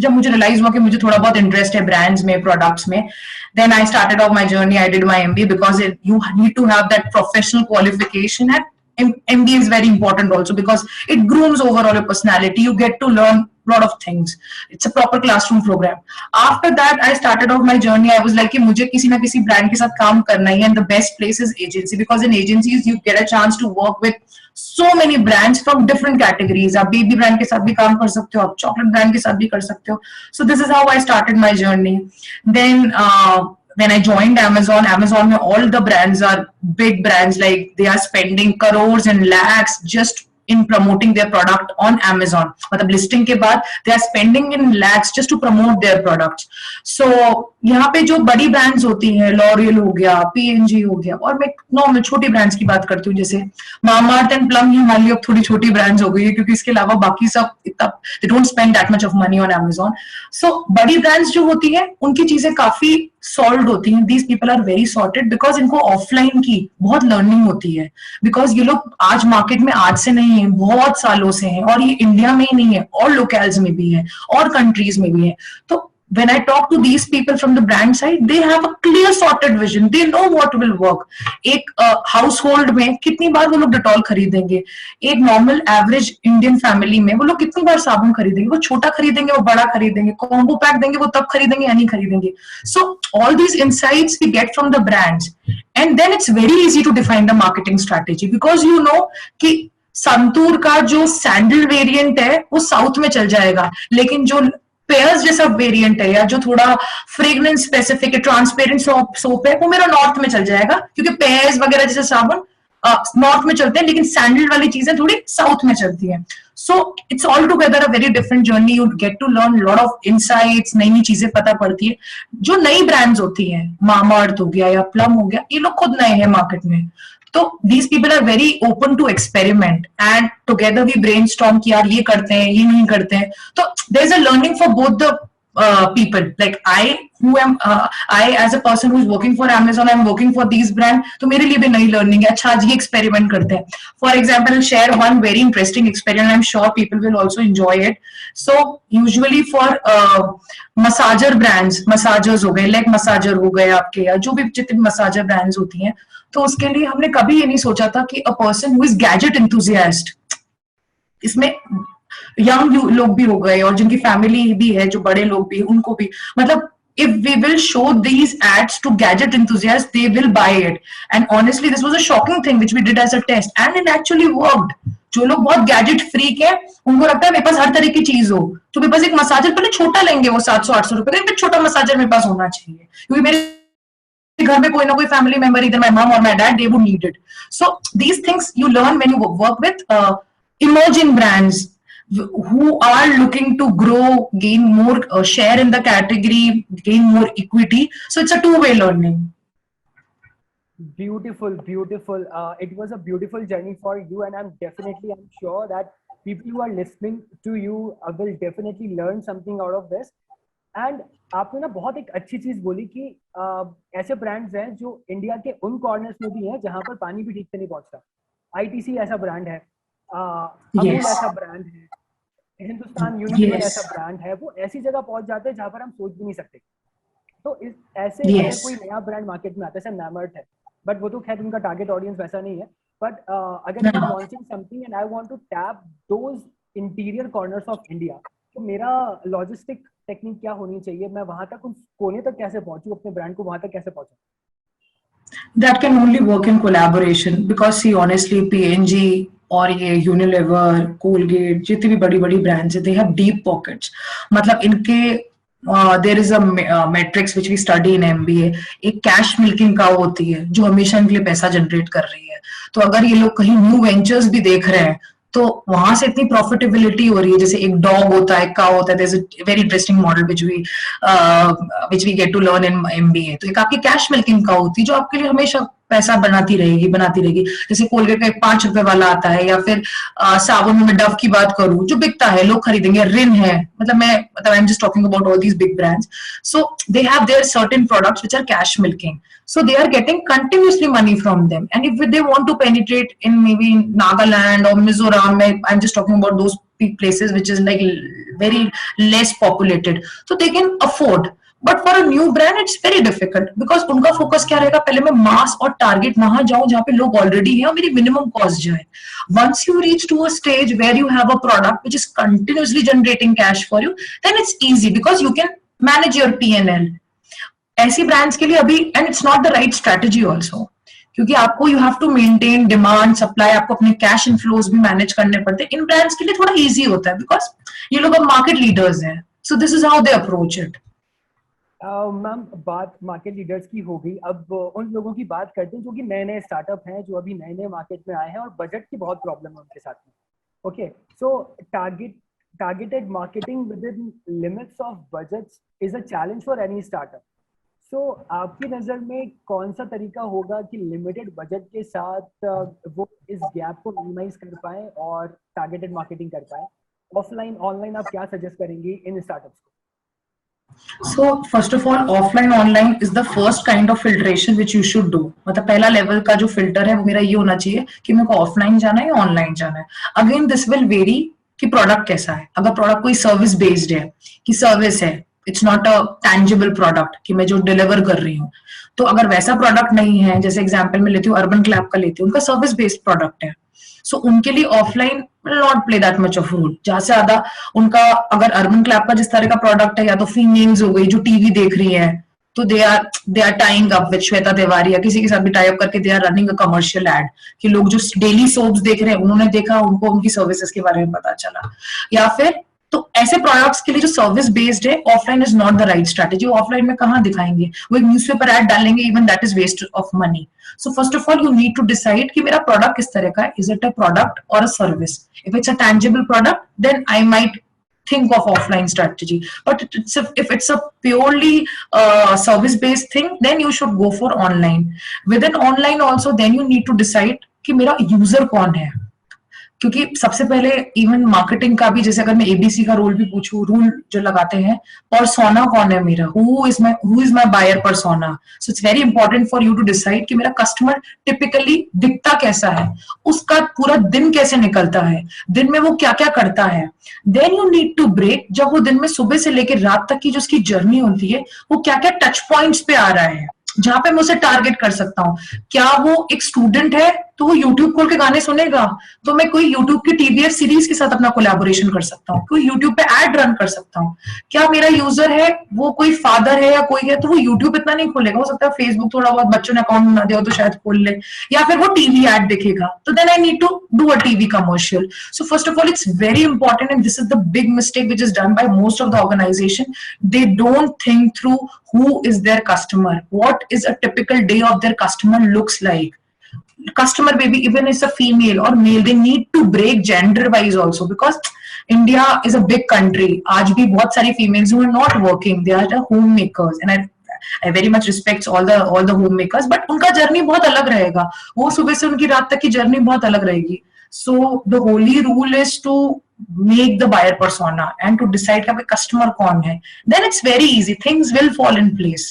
जब मुझे रियलाइज हुआ कि मुझे थोड़ा बहुत इंटरेस्ट है ब्रांड्स में, प्रोडक्ट्स में, then I started off my journey. I did my MBA because you need to have that professional qualification. And MBA is very important also because it grooms overall your personality. You get to learn a lot of things. It's a proper classroom program. After that, I started off my journey. I was like कि मुझे किसी ना किसी brand के साथ काम करना ही है, and the best place is agency, because in agencies you get a chance to work with so many brands from different categories. आप बेबी ब्रांड के साथ भी काम कर सकते हो, आप चॉकलेट ब्रांड के साथ भी कर सकते हो. So this is how I started my journey. Then when I joined Amazon में all the brands are big brands, like they are spending crores and lakhs just in promoting their product on Amazon. मतलब listing के बाद they are spending in lakhs just to promote their products. So यहाँ पे जो बड़ी brands होती हैं, L'Oreal हो गया, P&G हो गया, और मैं नॉर्मल छोटी brands की बात करती हूँ, जैसे Mamaearth and Plum, ये हमारे लिए अब थोड़ी छोटी brands हो गई है क्योंकि इसके अलावा बाकी सब इतना they don't spend that much of money on Amazon. So बड़ी brands जो होती हैं उनकी चीजें काफी सॉल्व होती हैं. These people are very sorted because इनको ऑफलाइन की बहुत लर्निंग होती है, बिकॉज ये लोग आज मार्केट में आज से नहीं है, बहुत सालों से हैं, और ये इंडिया में ही नहीं है, और लोकल्स में भी है, और कंट्रीज में भी है. तो when I talk to these people from the brand side, they have a clear sorted vision. They know what will work. एक हाउसहोल्ड में कितनी बार वो लोग डेटॉल खरीदेंगे, एक नॉर्मल एवरेज इंडियन फैमिली में वो लोग कितनी बार साबुन खरीदेंगे, वो छोटा खरीदेंगे, वो बड़ा खरीदेंगे, कॉम्बो पैक देंगे, वो तब खरीदेंगे या नहीं खरीदेंगे. So all these insights we get from the brands, and then it's very easy to define the marketing strategy, because you know कि संतूर का जो सैंडल वेरिएंट है वो साउथ में चल जाएगा, लेकिन जो पेयर्स जैसा वेरिएंट है या जो थोड़ा फ्रेग्रेंस स्पेसिफिक ट्रांसपेरेंट सोप है वो मेरा नॉर्थ में चल जाएगा, क्योंकि पेयर्स वगैरह जैसे साबुन नॉर्थ में चलते हैं, लेकिन सैंडल वाली चीजें थोड़ी साउथ में चलती हैं. So it's all together a very different journey. You get to learn lot of insights, नई नई चीजें पता पड़ती है. जो नई ब्रांड्स होती हैं, मामाअर्थ हो गया या प्लम हो गया, ये लोग खुद नए हैं मार्केट में, तो these people are very open to experiment, and together we brainstorm कि यार ये करते हैं, ये नहीं करते हैं. तो there is a learning for both the people. Like I as a person who is working for Amazon, I am working for these brands, तो मेरे लिए भी नई learning है. अच्छा आज ये experiment करते हैं. For example, I'll share one very interesting experiment. I'm sure people will also enjoy it. So usually for massager brands, massagers हो गए, leg massager हो गए आपके, या जो भी जितने massager brands होती हैं, तो उसके लिए हमने कभी ये नहीं सोचा था कि a person who is gadget enthusiast, इसमें यंग लोग भी हो गए और जिनकी फैमिली भी है, जो बड़े लोग भी, उनको भी, मतलब if we will show these ads to gadget enthusiasts, they will buy it. And honestly, this was a shocking thing which we did as a test, and it actually worked. जो लोग बहुत गैजेट फ्रीक है, उनको लगता है मेरे पास हर तरह की चीज हो, तो मेरे पास एक मसाजर, पहले छोटा लेंगे वो 700-800 रुपए का, छोटा मसाजर मेरे पास होना चाहिए, क्योंकि मेरे घर में कोई ना कोई फैमिली मेंबर, इधर माय मम और my dad, they would need it. So these things you learn when you work with emerging brands who are looking to grow, gain more share in the category, gain more equity. So it's a two-way learning. Beautiful, beautiful. It was a beautiful journey for you, and I'm sure that people who are listening to you will definitely learn something out of this. And आपने ना बहुत एक अच्छी चीज बोली कि ऐसे brands हैं जो इंडिया के उन कॉर्नर्स में भी हैं जहां पर पानी भी ठीक से नहीं पहुंचता. ITC ऐसा ब्रांड है, अमूल ऐसा ब्रांड है, हिंदुस्तान यूनिलीवर ऐसा ब्रांड है. वो ऐसी जगह पहुंच जाते हैं जहां पर हम सोच भी नहीं सकते. तो इस ऐसे अगर कोई नया ब्रांड मार्केट में आता है, जैसे मैमर्ट है, बट वो तो खैर उनका टारगेट ऑडियंस वैसा नहीं है. बट अगर I am launching something and I want to tap those interior corners of India, तो मेरा लॉजिस्टिक टेक्निक क्या होनी चाहिए? मैं वहां तक, उस कोने तक कैसे पहुंचूं, अपने ब्रांड को वहां तक कैसे पहुंचूं? That can only work in collaboration, because see honestly P&G और ये यूनिलीवर, कोलगेट, जितनी भी बड़ी बड़ी ब्रांड्स है, दे हैव डीप पॉकेट्स. मतलब इनके there is a matrix which we study in MBA. एक कैश मिल्किंग काउ होती है जो हमेशा इनके लिए पैसा जनरेट कर रही है. तो अगर ये लोग कहीं न्यू वेंचर्स भी देख रहे हैं तो वहां से इतनी प्रॉफिटेबिलिटी हो रही है. जैसे एक डॉग होता है, एक काउ होता है, there is a very interesting model which we get to learn in MBA. तो एक आपकी कैश मिल्किंग काउ होती है जो आपके लिए हमेशा पैसा बनाती रहेगी. जैसे कोलगेट का एक 5 रुपए वाला आता है, या फिर साबुन में मैं डव की बात करूं, जो बिकता है लोग खरीदेंगे. रिन है, मतलब I am just talking about all these big brands. So they have their certain products which are cash milking, so they are getting continuously money from them. And if they want to penetrate in maybe Nagaland or Mizoram, I'm just talking about those places which is like very less populated, so they can afford. But for a new brand it's very difficult, because उनका focus क्या रहेगा, पहले मैं मास और target वहां जाऊं जहां पे लोग ऑलरेडी हैं और मेरी मिनिमम कॉस्ट जाए. Once you reach to a stage where you have a product which is continuously generating cash for you, then it's easy because you can manage your P&L. ऐसी ब्रांड्स के लिए अभी, and it's not the right strategy also, क्योंकि आपको you have to maintain demand supply, आपको अपने cash inflows भी manage करने पड़ते हैं. इन ब्रांड्स के लिए थोड़ा इजी होता है बिकॉज ये लोग अब मार्केट लीडर्स हैं. सो this is how they approach it. Ma'am, बात मार्केट लीडर्स की हो गई. अब उन लोगों की बात करते हैं जो कि नए नए स्टार्टअप हैं, जो अभी नए नए मार्केट में आए हैं और बजट की बहुत प्रॉब्लम है उनके साथ में. Okay, so targeted marketing within limits of budgets is a challenge for any startup. So आपकी नजर में कौन सा तरीका होगा कि लिमिटेड बजट के साथ वो इस गैप को मिनिमाइज कर पाए और टारगेटेड मार्केटिंग कर पाए? ऑफलाइन ऑनलाइन आप क्या सजेस्ट करेंगे इन स्टार्टअप्स को? So first of all, offline online is the first kind of filtration which you should do. मतलब पहला लेवल का जो फिल्टर है वो मेरा ये होना चाहिए कि मेरे को ऑफलाइन जाना है या ऑनलाइन जाना है. अगेन दिस विल वेरी कि प्रोडक्ट कैसा है. अगर प्रोडक्ट कोई सर्विस बेस्ड है, कि सर्विस है, it's not a tangible product कि मैं जो डिलीवर कर रही हूँ, तो अगर वैसा प्रोडक्ट नहीं है, जैसे एग्जांपल में लेती हूँ अर्बन क्लैप का लेती हूँ, उनका सर्विस बेस्ड प्रोडक्ट है, सो उनके लिए offline not play that much of role. जहां से ज्यादा उनका, अगर अर्बन क्लैप का जिस तरह का प्रोडक्ट है, या तो फीमेल्स हो गई जो टीवी देख रही है, तो they are tying up with Shweta Tiwari या किसी के साथ भी टाई अप करके they are running a commercial ad, कि लोग जो डेली सोप्स देख रहे हैं उन्होंने देखा, उनको उनकी सर्विसेज के बारे में पता चला. या फिर तो ऐसे प्रोडक्ट्स के लिए जो सर्विस बेस्ड है, offline is not the right strategy. Offline में कहाँ दिखाएंगे, वो एक न्यूज़पेपर एड डालेंगे, even that is waste of money. So first of all you need to decide कि मेरा प्रोडक्ट किस तरह का है. इज इट अ प्रोडक्ट और a service? If it's a tangible product then I might think of offline strategy, but if it's a purely service based thing, then you should go for online. Within online also then you need to decide कि मेरा user कौन है, क्योंकि सबसे पहले even marketing का भी, जैसे अगर मैं ABC का रोल भी पूछूं, रूल जो लगाते हैं, पर्सोना कौन है मेरा, who is my buyer persona. So it's very important for you to decide कि मेरा कस्टमर टिपिकली दिखता कैसा है, उसका पूरा दिन कैसे निकलता है, दिन में वो क्या क्या करता है. Then you need to break, जब वो दिन में सुबह से लेकर रात तक की जो उसकी जर्नी होती है, वो क्या क्या टच पॉइंट्स पे आ रहा है जहां पे मैं उसे टारगेट कर सकता हूँ. क्या वो एक स्टूडेंट है तो वो YouTube खोल के गाने सुनेगा। तो मैं कोई YouTube की TBF सीरीज के साथ अपना कोलैबोरेशन कर सकता हूँ, कोई YouTube पे एड रन कर सकता हूँ। क्या मेरा यूजर है वो कोई फादर है या कोई है, तो वो YouTube इतना नहीं खोलेगा, हो सकता है फेसबुक थोड़ा बहुत बच्चों ने अकाउंट बना दिया हो तो शायद खोल ले, या फिर वो टीवी एड देखेगा, तो then I need to do a TV commercial. So first of all it's very important, and this is the big mistake which is done by most of the organisation. They don't think through who is their customer, what is a typical day of their customer looks like. Customer maybe even is a female or male, they need to break gender wise also, because India is a big country. आज भी बहुत सारी females who are not working, they are the homemakers, and I very much respect all the homemakers, but उनका journey बहुत अलग रहेगा, वो सुबह से उनकी रात तक की जर्नी बहुत अलग रहेगी. So the holy rule is to make the buyer persona and to decide कि customer कौन है, then it's very easy, things will fall in place.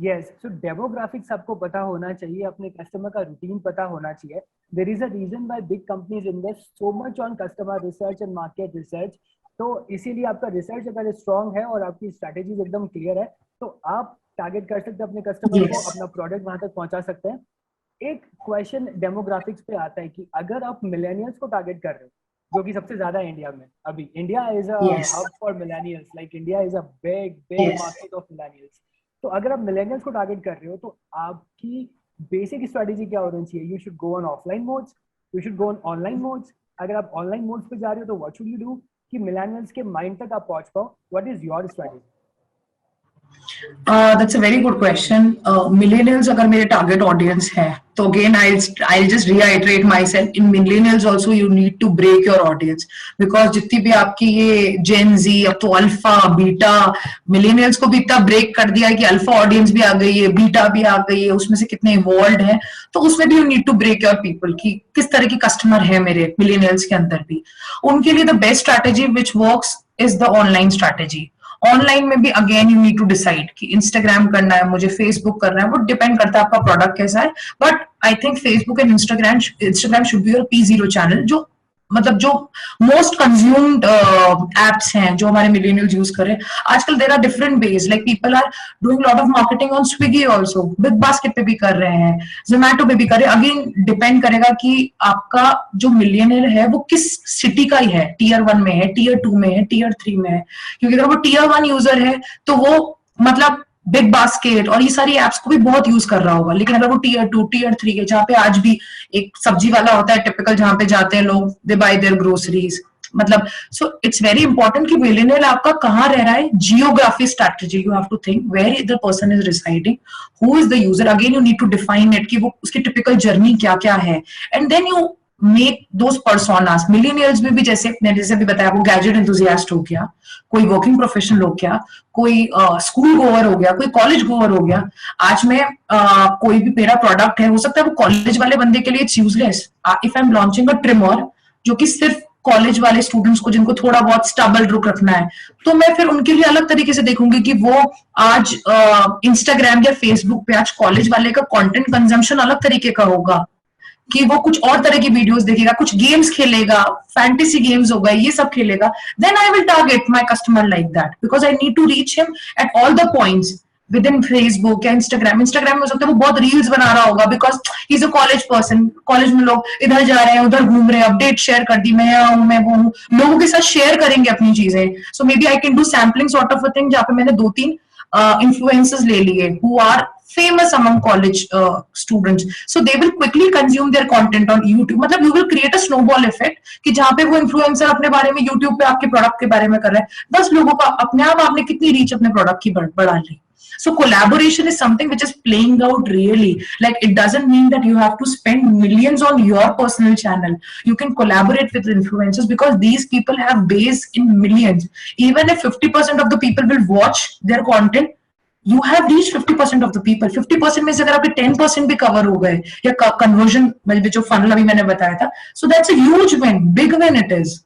Yes, so demographics आपको पता होना चाहिए, अपने कस्टमर का रूटीन पता होना चाहिए. There is a reason why big companies invest so much on customer research and market research. तो इसीलिए आपका रिसर्च अगर स्ट्रॉन्ग है और आपकी स्ट्रैटेजीज एकदम क्लियर है, तो आप टारगेट कर सकते हैं अपने कस्टमर को, अपना प्रोडक्ट वहां तक पहुंचा सकते हैं. एक क्वेश्चन डेमोग्राफिक्स पे आता है कि अगर आप मिलेनियल्स को टारगेट कर रहे हो, जो कि सबसे ज्यादा है इंडिया में, अभी India is a hub for millennials, like India is a big market of millennials. तो अगर आप मिलेनियल्स को टारगेट कर रहे हो, तो आपकी बेसिक स्ट्रेटेजी क्या होनी चाहिए? You should go on offline modes, you should go on online modes. अगर आप ऑनलाइन मोड्स पे जा रहे हो तो व्हाट शुड यू डू कि मिलेनियल्स के माइंड तक आप पहुंच पाओ? What is your strategy? That's a very good question. Millennials अगर मेरे target audience है, तो again I'll just reiterate myself. In millennials also you need to break your audience, because जितनी भी आपकी ये Gen Z, अब तो अल्फा बीटा, millennials को भी इतना ब्रेक कर दिया है कि अल्फा ऑडियंस भी आ गई है, बीटा भी आ गई है, उसमें से कितने इवॉल्व है, तो उसमें भी you need to break your people कि किस तरह की कस्टमर है मेरे millennials के अंदर भी. उनके लिए the best strategy which works is the online strategy. Online में भी again you need to decide कि इंस्टाग्राम करना है मुझे, फेसबुक करना है, वो डिपेंड करता है आपका प्रोडक्ट कैसा है. But I think Facebook and Instagram should be your P0 channel, जो मतलब जो मोस्ट कंज्यूम्ड एप्स हैं जो हमारे मिलेनियल्स यूज कर रहे हैं आजकल. There are different ways, like people are doing lot of marketing on Swiggy also, Big Basket पे भी कर रहे हैं, जोमेटो पे भी कर रहे हैं. अगेन डिपेंड करेगा कि आपका जो मिलियनर है वो किस सिटी का ही है, Tier 1 में है, Tier 2 में है, Tier 3 में है. क्योंकि अगर वो Tier 1 यूजर है तो वो मतलब बिग बास्केट और ये सारी एप्स को भी बहुत यूज कर रहा होगा. लेकिन अगर वो Tier 2 Tier 3 है, जहाँ पे आज भी एक सब्जी वाला होता है टिपिकल, जहाँ पे जाते हैं लोग, दे बाय देयर ग्रोसरीज, मतलब सो इट्स वेरी इंपॉर्टेंट कि मिलेनियल आपका कहाँ रह रहा है. Geography strategy, you have to think where the person is residing, who is the user. Again you need to define it कि वो उसकी टिपिकल जर्नी क्या क्या है, and then you make those personas. Millennials में भी जैसे मैंने जैसे भी बताया, वो गैजेट एंथुसियास्ट हो गया, कोई वर्किंग प्रोफेशनल हो गया, कोई स्कूल गोअर हो गया, कोई कॉलेज गोअर हो गया. आज में कोई भी मेरा प्रोडक्ट है, हो सकता है वो कॉलेज वाले बंदे के लिए it's useless. If I am launching a trimmer जो कि सिर्फ कॉलेज वाले स्टूडेंट्स को, जिनको थोड़ा बहुत स्टबल रुक रखना है, तो मैं फिर उनके लिए अलग तरीके से देखूंगी कि वो आज इंस्टाग्राम या फेसबुक पे आज कॉलेज वाले का कंटेंट कंजम्पशन अलग तरीके का होगा, कि वो कुछ और तरह की वीडियोस देखेगा, कुछ गेम्स खेलेगा, फैंटेसी गेम्स हो गए, ये सब खेलेगा. Then I will target my customer like that, because I need to reach him at all the points within Facebook या इंस्टाग्राम. इंस्टाग्राम में हो सकता है वो बहुत रील्स बना रहा होगा, because he is a college person. College में लोग इधर जा रहे हैं, उधर घूम रहे हैं, अपडेट शेयर कर दी, मैं यहाँ हूँ, मैं वो हूँ, लोगों के साथ शेयर करेंगे अपनी चीजें. So maybe I can do sampling sort of a thing, जहाँ पे मैंने 2-3 influencers ले लिए who are famous among college students, so they will quickly consume their content on YouTube. मतलब you will create a snowball effect कि जहाँ पे वो influencer अपने बारे में YouTube पे आपके प्रोडक्ट के बारे में कर रहे हैं, 10 लोगों का अपने आप आपने कितनी रीच अपने प्रोडक्ट की बढ़ा ली. So collaboration is something which is playing out really. Like it doesn't mean that you have to spend millions on your personal channel. You can collaborate with influencers because these people have base in millions. Even if 50% of the people will watch their content, you have reached 50% of the people. 50% में से अगर आपके 10% भी cover हो गए या conversion जो funnel अभी मैंने बताया था, so that's a huge win, big win it is.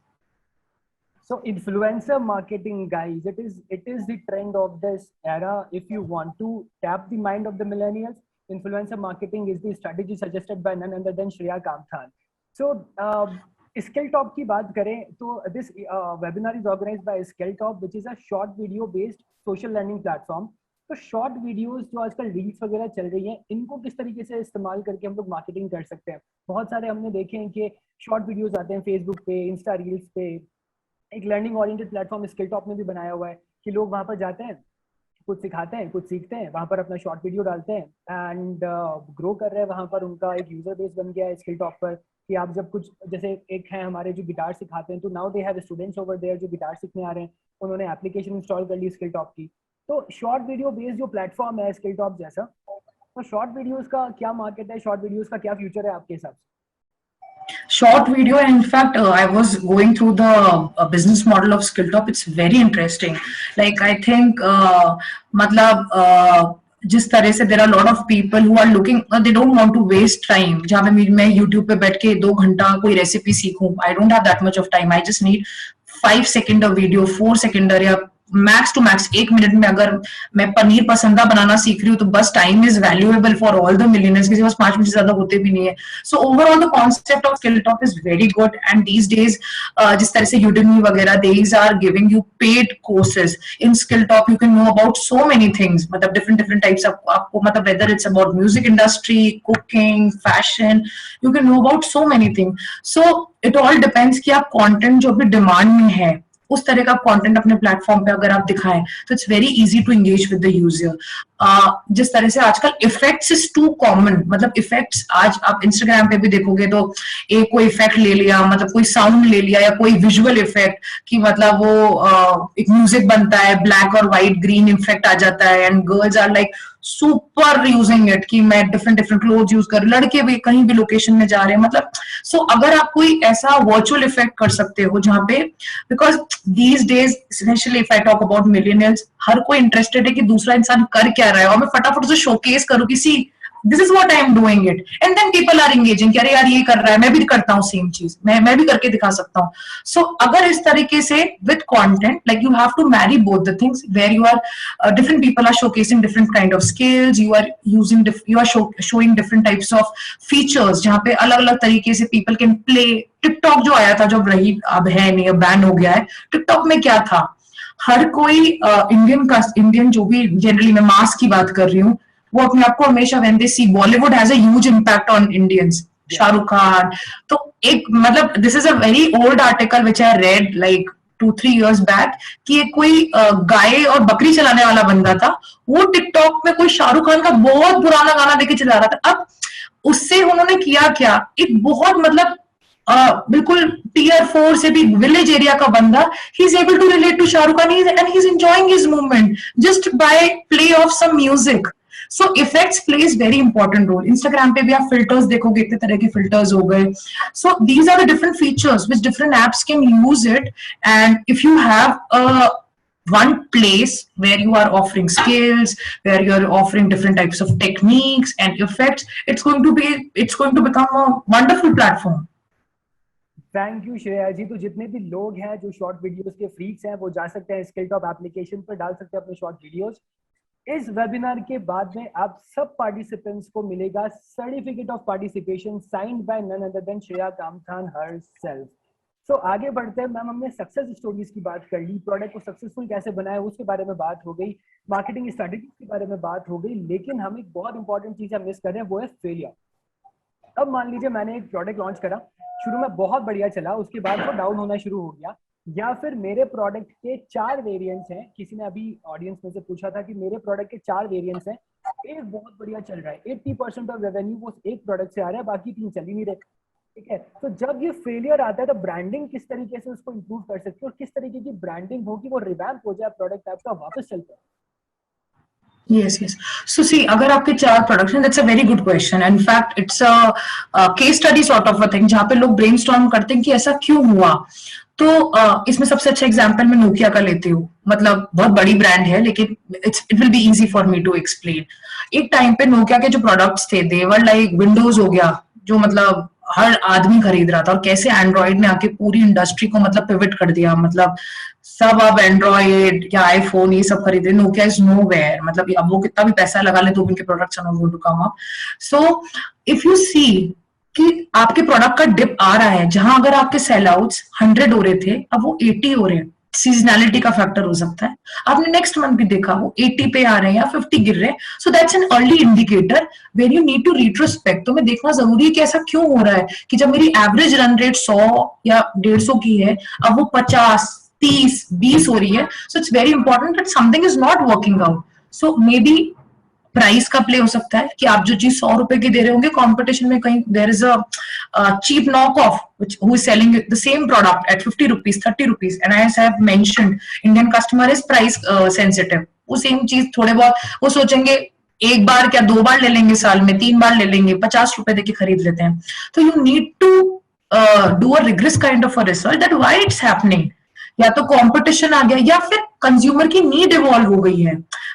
So influencer marketing, guys, it is the trend of this era. If you want to tap the mind of the millennials, influencer marketing is the strategy suggested by none other than Shreya Kamthan. So Skilltop की बात करें तो this webinar is organized by Skilltop, which is a short video based social learning platform. तो short videos जो आजकल reels वगैरह चल रही हैं, इनको किस तरीके से इस्तेमाल करके हम लोग मार्केटिंग कर सकते हैं? बहुत सारे हमने देखे हैं कि शॉर्ट वीडियोस आते हैं फेसबुक पे, इंस्टा रील्स पे। एक learning oriented platform skill top ने भी बनाया हुआ है कि लोग वहां पर जाते हैं, कुछ सिखाते हैं, कुछ सीखते हैं, वहां पर अपना शॉर्ट वीडियो डालते हैं एंड ग्रो कर रहे हैं। वहां पर उनका एक यूजर बेस बन गया है स्किल टॉप पर कि आप जब कुछ, जैसे एक है हमारे जो गिटार सिखाते हैं, तो now they have students over there जो गिटार सीखने आ रहे हैं, उन्होंने एप्लीकेशन इंस्टॉल कर ली स्किल टॉप की। तो शॉर्ट वीडियो बेस्ड जो प्लेटफॉर्म है स्किल टॉप जैसा, तो शॉर्ट वीडियोस का क्या मार्केट है, शॉर्ट वीडियोस का क्या फ्यूचर है आपके हिसाब से? Short video, and in fact, I was going through the business model of Skilltop. It's very interesting. Like, I think matlab जिस तरह से there are a lot of people who are looking, they don't want to waste time. जहाँ पे मैं YouTube पे बैठ के 2 घंटा कोई रेसिपी सीखूं, I don't have that much of time. I just need 5 second video, 4 second या मैक्स टू मैक्स 1 मिनट में अगर मैं पनीर पसंदा बनाना सीख रही हूँ तो बस time is valuable for all the millionaires, किसी पास 5 मिनट से ज्यादा होते भी नहीं है. So overall the concept of skill top is very good. And these days जिस तरह से यूडेमी वगैरह, these are giving you paid courses in skill top. You can know about so many things, मतलब डिफरेंट टाइप्स ऑफ, आपको मतलब whether it's about music industry, cooking, fashion, you can know about so many thing. So it all depends कि आप content जो भी demand में है उस तरह का कंटेंट अपने प्लेटफॉर्म पे अगर आप दिखाएं तो it's very easy to engage with the user. जिस तरह से आजकल इफेक्ट्स इज टू कॉमन, मतलब इफेक्ट्स आज आप इंस्टाग्राम पे भी देखोगे तो एक कोई इफेक्ट ले लिया, मतलब कोई साउंड ले लिया या कोई विजुअल इफेक्ट कि मतलब वो एक म्यूजिक बनता है, ब्लैक और व्हाइट ग्रीन इफेक्ट आ जाता है and girls are like super using it कि मैं डिफरेंट क्लोथ यूज कर, लड़के भी कहीं भी लोकेशन में जा रहे हैं. मतलब सो अगर आप कोई ऐसा वर्चुअल इफेक्ट कर सकते हो जहां पे, because these days specially if I talk about millionaires, हर कोई इंटरेस्टेड है कि दूसरा इंसान कर क्या रहा है और मैं फटाफट से शोकेस करूं कि see this is what I am doing it, and then people are engaging कि अरे यार ये कर रहा है, मैं भी करता हूँ सेम चीज, मैं भी करके दिखा सकता हूँ. सो अगर इस तरीके से with content, like you have to marry both the things where you are different people are showcasing different kind of skills, you are using, you are showing different types of features जहाँ पे अलग अलग तरीके से people can play. TikTok जो आया था, जो रही अब है नहीं, अब बैन हो गया है. टिकटॉक में क्या था, हर कोई इंडियन जो भी, जनरली मैं मास की बात कर रही हूँ, वो अपने आप को हमेशा when they see Bollywood has a huge impact on Indians. Shahrukh Khan, तो एक मतलब this is a very old article which I read like 2-3 years back कि एक कोई गाय और बकरी चलाने वाला बंदा था, वो टिकटॉक में कोई शाहरुख खान का बहुत पुराना गाना देके चला रहा था. अब उससे उन्होंने किया क्या, एक बहुत मतलब बिल्कुल टियर 4 से भी विलेज एरिया का बंदा, he is able to relate to Shahrukh Khan and he is enjoying his movement just by play of some music. So effects plays very important role. Instagram पे भी आप filters देखोगे, इतने तरह के filters हो गए. So these are the different features which different apps can use it. And if you have one place where you are offering skills, where you are offering different types of techniques and effects, it's going to become a wonderful platform. Thank you Shreya ji. तो जितने भी लोग हैं जो short videos के freaks हैं, वो जा सकते हैं स्किल टॉप एप्लीकेशन पर, डाल सकते हैं अपने शॉर्ट वीडियोस. इस वेबिनार के बाद में आप सब पार्टिसिपेंट्स को मिलेगा certificate of participation signed by none other than Shreya Kamthan herself. So आगे बढ़ते हैं. मैम, हमने सक्सेस स्टोरीज की बात कर ली, प्रोडक्ट को सक्सेसफुल कैसे बनाया उसके बारे में बात हो गई, मार्केटिंग स्ट्रेटेजी के बारे में बात हो गई, लेकिन हम एक बहुत इंपॉर्टेंट चीज हम मिस कर रहे हैं, वो है फेलियर. अब मान लीजिए मैंने एक प्रोडक्ट लॉन्च करा, शुरू में बहुत बढ़िया चला, उसके बाद वो डाउन होना शुरू हो गया, या फिर मेरे प्रोडक्ट के 4 वेरिएंट्स हैं. किसी ने अभी ऑडियंस में से पूछा था कि मेरे प्रोडक्ट के 4 वेरिएंट्स हैं, एक बहुत बढ़िया चल रहा है, 80% ऑफ रेवेन्यू वो एक प्रोडक्ट से आ रहा है, बाकी 3 चल ही नहीं रहे. ठीक है, तो जब ये फेलियर आता है तो ब्रांडिंग किस तरीके से उसको इंप्रूव कर सकते हो, और किस तरीके की ब्रांडिंग हो कि वो रिवैम्प हो जाए, प्रोडक्ट आपका वापस चलता है? Yes. So see, अगर आपके 4 production, that's a very good question. In fact, it's a case study sort of a thing जहाँ पे लोग brainstorm करते हैं कि ऐसा क्यों हुआ. तो इसमें सबसे अच्छा एग्जांपल मैं नोकिया का लेती हूँ. मतलब बहुत बड़ी ब्रांड है, लेकिन it will be easy for me to explain. एक टाइम पे नोकिया के जो प्रोडक्ट्स थे, दे वर लाइक विंडोज हो गया, जो मतलब हर आदमी खरीद रहा था, और कैसे एंड्रॉइड ने आके पूरी इंडस्ट्री को मतलब पिवट कर दिया. मतलब सब अब एंड्रॉइड या आईफोन ये सब खरीद रहे, नोकिया इज नोवेयर. मतलब अब वो कितना भी पैसा लगा ले तो उनके products are not going to come up. So if you see कि आपके प्रोडक्ट का डिप आ रहा है, जहां अगर आपके सेल आउट्स 100 हो रहे थे, अब वो 80 हो रहे हैं, सीजनैलिटी का फैक्टर हो सकता है। आपने नेक्स्ट मंथ भी देखा वो 80 पे आ रहे हैं या 50 गिर रहे हैं, so that's an early indicator when you need to retrospect. तो मैं देखना जरूरी है कि ऐसा क्यों हो रहा है कि जब मेरी एवरेज रन रेट 100 या 150 की है, अब वो 50, 30, 20 हो रही है, सो it's very important that something is not working out. So may be price का प्ले हो सकता है कि आप जो चीज 100 रुपए की दे रहे होंगे, कंपटीशन में कहीं there is a cheap knock off who is selling the same product at 50 rupees, 30 rupees, and I have mentioned Indian customer is price sensitive. वो सेम चीज थोड़े बहुत वो सोचेंगे एक बार क्या 2 बार ले लेंगे, साल में 3 बार ले लेंगे, 50 रुपए देके खरीद लेते हैं। तो you need to do a regress kind of a research that why it's happening. या तो कंपटीशन आ गया या फिर कंज्यूमर की नीड इवॉल्व हो गई है।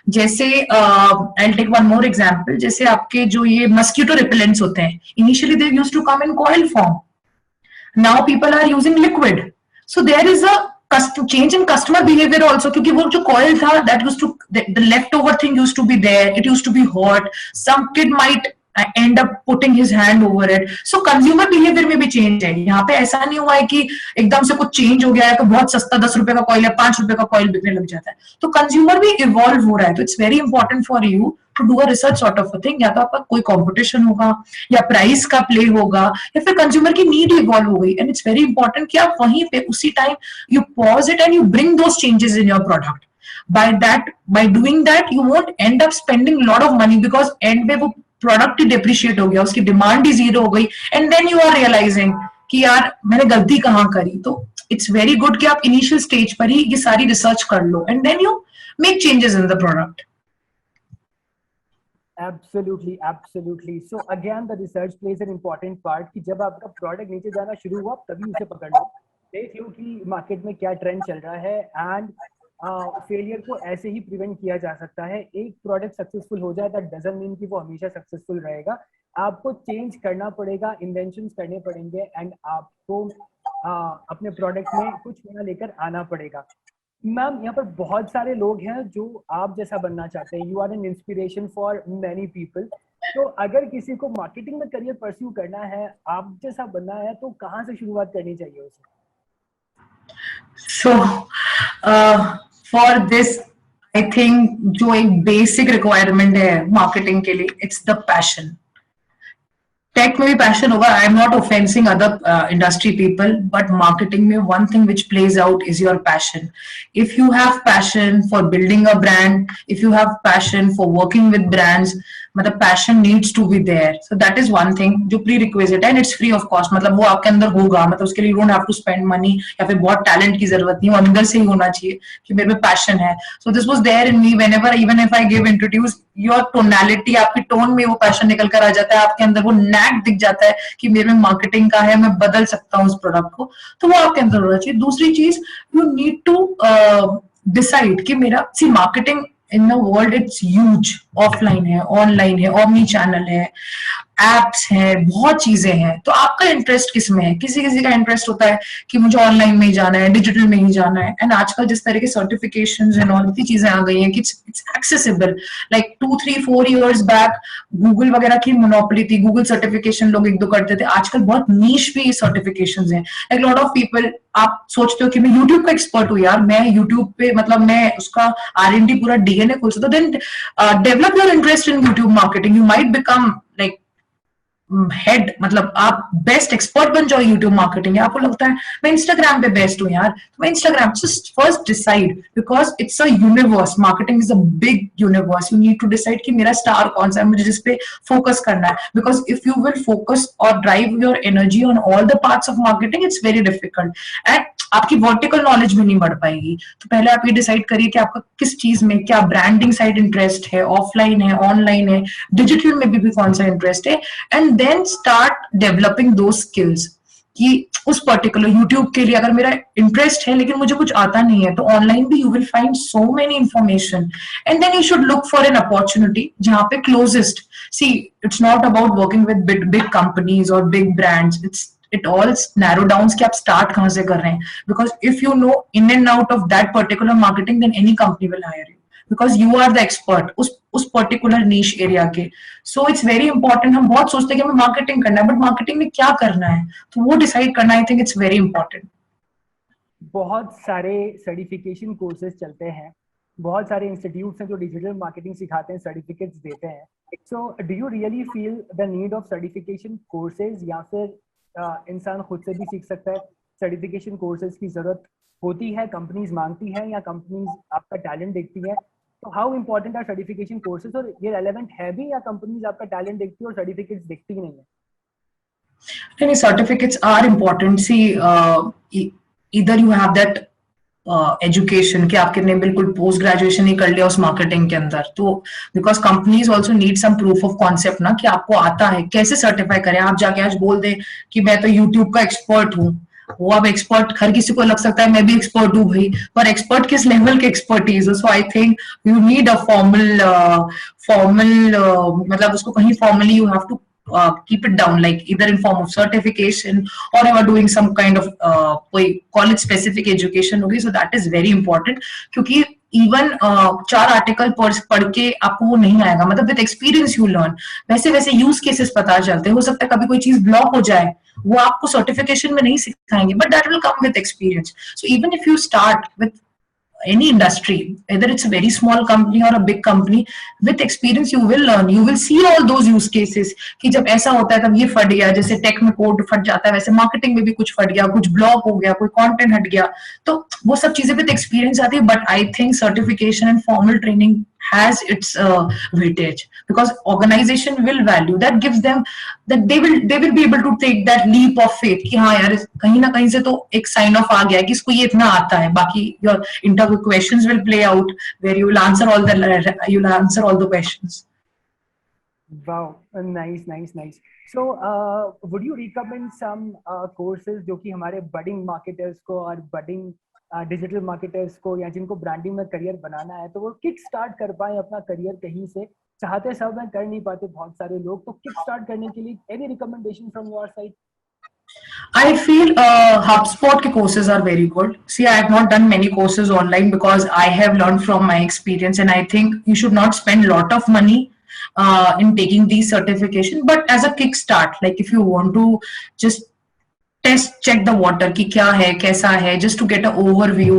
जैसे I take one more example, जैसे आपके जो ये मस्किटो रिपेलेंट्स होते हैं, initially they used to come in coil form, now people are using liquid, so there is a change in customer behavior also, क्योंकि वो जो coil था that used to the leftover thing used to be there, it used to be hot, some kid might end up putting his hand over it, so consumer behavior में भी change है। यहाँ पे ऐसा नहीं हुआ है कि एकदम से कुछ change हो गया है तो बहुत सस्ता 10 रुपए का coil या 5 रुपए का coil बिकने लग जाता है। तो consumer भी evolve हो रहा है, तो it's very important for you to do a research sort of a thing। या तो आपका कोई competition होगा या प्राइस का प्ले होगा या फिर कंज्यूमर की नीड इवॉल्व हो गई, एंड इट्स वेरी इंपॉर्टेंट कि आप वहीं पे उसी time you pause it and you bring those changes in your product. by doing that you won't end up spending lot of money, because and पे वो product ही depreciate हो गया, उसकी डिमांड ही जीरो हो गई, and then you are realising कि यार मैंने गलती कहाँ करी। तो इट्स वेरी गुड कि आप इनिशियल स्टेज पर ही ये सारी रिसर्च कर लो and then you make changes in the product. Absolutely. So again, the research plays an important part कि जब आपका प्रोडक्ट नीचे जाना शुरू हुआ तभी उसे पकड़ लो, देख लो कि मार्केट में क्या ट्रेंड चल रहा है, एंड फेलियर को ऐसे ही प्रिवेंट किया जा सकता है। एक प्रोडक्ट सक्सेसफुल हो जाए दैट डजंट मीन कि वो हमेशा सक्सेसफुल रहेगा। आपको चेंज करना पड़ेगा, इन्वेंशंस करने पड़ेंगे, एंड आपको अपने प्रोडक्ट में कुछ नया लेकर आना पड़ेगा। मैम, यहाँ पर बहुत सारे लोग हैं जो आप जैसा बनना चाहते हैं। You are an inspiration for many people. तो अगर किसी को मार्केटिंग में करियर परस्यू करना है, आप जैसा बनना है, तो कहाँ से शुरुआत करनी चाहिए उसे? So for this I think जो एक बेसिक रिक्वायरमेंट है मार्केटिंग के लिए, इट्स द पैशन। टेक में भी पैशन होगा, I am not offending other industry people, but marketing में one thing which plays out is your passion. If you have passion for building a brand, if you have passion for working with brands, मतलब passion needs to be there. So that is one thing जो prerequisite है, and it's free of cost, मतलब वो आपके अंदर होगा, मतलब उसके लिए you don't have to spend money या फिर बहुत टैलेंट की जरूरत नहीं, वो अंदर से ही होना चाहिए कि मेरे में पैशन है। So this was there in me whenever even if I give introduce your tonality, आपकी टोन में वो पैशन निकल कर आ जाता है, आपके अंदर वो नैक दिख जाता है कि मेरे में मार्केटिंग का है, मैं बदल सकता हूँ उस प्रोडक्ट को, तो वो आपके अंदर होना चाहिए। दूसरी चीज, यू नीड टू डिसाइड कि मेरा see marketing in the world it's huge, offline है, ऑनलाइन है, ओमनी चैनल है, एप्स है, बहुत चीजें हैं। तो आपका इंटरेस्ट किस में है? किसी किसी का इंटरेस्ट होता है कि मुझे ऑनलाइन में ही जाना है, डिजिटल में ही जाना है, एंड आजकल जिस तरह के सर्टिफिकेशंस एंड ऑल इतनी चीजें आ गई हैं कि it's accessible. Like 2-3-4 years back Google वगैरह की मोनोपोली थी, गूगल सर्टिफिकेशन लोग 1-2 करते थे, आजकल बहुत नीश भी सर्टिफिकेशंस हैं। लाइक लॉट ऑफ पीपल, आप सोचते हो कि मैं यूट्यूब का एक्सपर्ट हूँ यार, मैं यूट्यूब पे मतलब मैं उसका R&D पूरा DNA खोल सकता हूँ, then develop your interest in YouTube marketing, you might become like head, मतलब आप बेस्ट एक्सपर्ट बन जाओ यूट्यूब मार्केटिंग। आपको लगता है मैं इंस्टाग्राम पे बेस्ट हूँ यार, तो मैं Instagram, just first decide, because it's a universe, marketing is a big universe. You need to decide कि मेरा स्टार कौन सा है, मुझे जिस पे फोकस करना है, because if you will focus और drive your energy on all the parts of marketing, it's very difficult, and आपकी वर्टिकल नॉलेज भी नहीं बढ़ पाएगी। तो पहले आप ये डिसाइड करिए कि आपका किस चीज में, क्या ब्रांडिंग साइड इंटरेस्ट है, ऑफलाइन है, ऑनलाइन है, डिजिटल में भी कौन सा इंटरेस्ट है, एंड देन स्टार्ट डेवलपिंग दो स्किल्स कि उस पर्टिकुलर यूट्यूब के लिए अगर मेरा इंटरेस्ट है लेकिन मुझे कुछ आता नहीं है, तो ऑनलाइन भी you will find so many information, and then you should look for an opportunity जहां पे closest. See, it's not about working with big companies और big brands, it all narrow down कि आप start कहाँ से कर रहे हैं, because if you know in and out of that particular marketing, then any company will hire you because you are the expert उस particular niche area के। So it's very important। हम बहुत सोचते हैं कि हमें marketing करना है, but marketing में क्या करना है, तो वो decide करना, I think it's very important। बहुत सारे सर्टिफिकेशन कोर्सेज चलते हैं, बहुत सारे इंस्टीट्यूट्स हैं जो डिजिटल मार्केटिंग सिखाते हैं, सर्टिफिकेट्स देते हैं. So do you really feel the need of certification courses, या फिर इंसान खुद से भी सीख सकता है? सर्टिफिकेशन कोर्सेज की जरूरत होती है, कंपनीज मांगती है, या कंपनीज आपका टैलेंट देखती है? तो how important are certification courses, और ये रेलेवेंट है भी, या कंपनीज आपका टैलेंट देखती है और सर्टिफिकेट्स देखती ही नहीं है? Any certificates are important. See, either you have that education कि आपने बिल्कुल पोस्ट ग्रेजुएशन ही कर लिया उस मार्केटिंग के अंदर, तो because companies also need some proof of concept ना, कि आपको आता है. कैसे सर्टिफाई करें? आप जाके आज बोल दें कि मैं तो यूट्यूब का एक्सपर्ट हूँ, वो अब एक्सपर्ट हर किसी को लग सकता है मैं भी एक्सपर्ट हूँ भाई, पर एक्सपर्ट किस लेवल के एक्सपर्टीज है? So I think you need a formal मतलब उसको कहीं formally you have to keep it down, like either in form of certification or you are doing some kind of कोई college specific education होगी. So that is very important, क्योंकि even 4 article पढ़ के आपको वो नहीं आएगा. मतलब विद एक्सपीरियंस यू लर्न. वैसे वैसे यूज केसेस पता चलते हैं. हो सकता है कभी कोई चीज ब्लॉक हो जाए, वो आपको सर्टिफिकेशन में नहीं सिखाएंगे, but that will come with experience. So even if you start with any industry, whether it's a very small company or a big company, with experience you will learn, you will see all those use cases कि जब ऐसा होता है तब ये फट गया, जैसे टेक में कोड फट जाता है वैसे मार्केटिंग में भी कुछ फट गया, कुछ ब्लॉक हो गया, कोई कंटेंट हट गया, तो वो सब चीजें विद एक्सपीरियंस आती है. But I think certification and formal training has its weightage, because organization will value that, gives them that they will be able to take that leap of faith कि हाँ यार कहीं ना कहीं से तो एक साइन ऑफ आ गया कि इसको ये इतना आता है. बाकी your interview questions will play out where you will answer all the questions. Wow, nice, nice, nice. So, would you recommend some courses जो कि हमारे budding marketers को और budding डिजिटल मार्केटर्स को, या जिनको ब्रांडिंग में करियर बनाना है, तो वो किक स्टार्ट कर पाए अपना करियर कहीं से? चाहते सब हैं, कर नहीं पाते बहुत सारे लोग, तो किक स्टार्ट करने के लिए any recommendation from your side? I feel HubSpot ke courses are very good. See, I have not done many courses online because I have learned from my experience, and I think you should not spend a lot of money in taking these certification. But as a kickstart, like if you want to just check the water कि क्या है कैसा है, just to get a overview.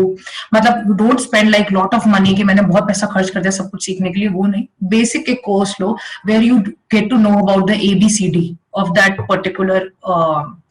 मतलब you don't spend like lot of money कि मैंने बहुत पैसा खर्च कर दिया सब कुछ सीखने के लिए, वो नहीं. Basic एक course low where you get to know about the ABCD of that particular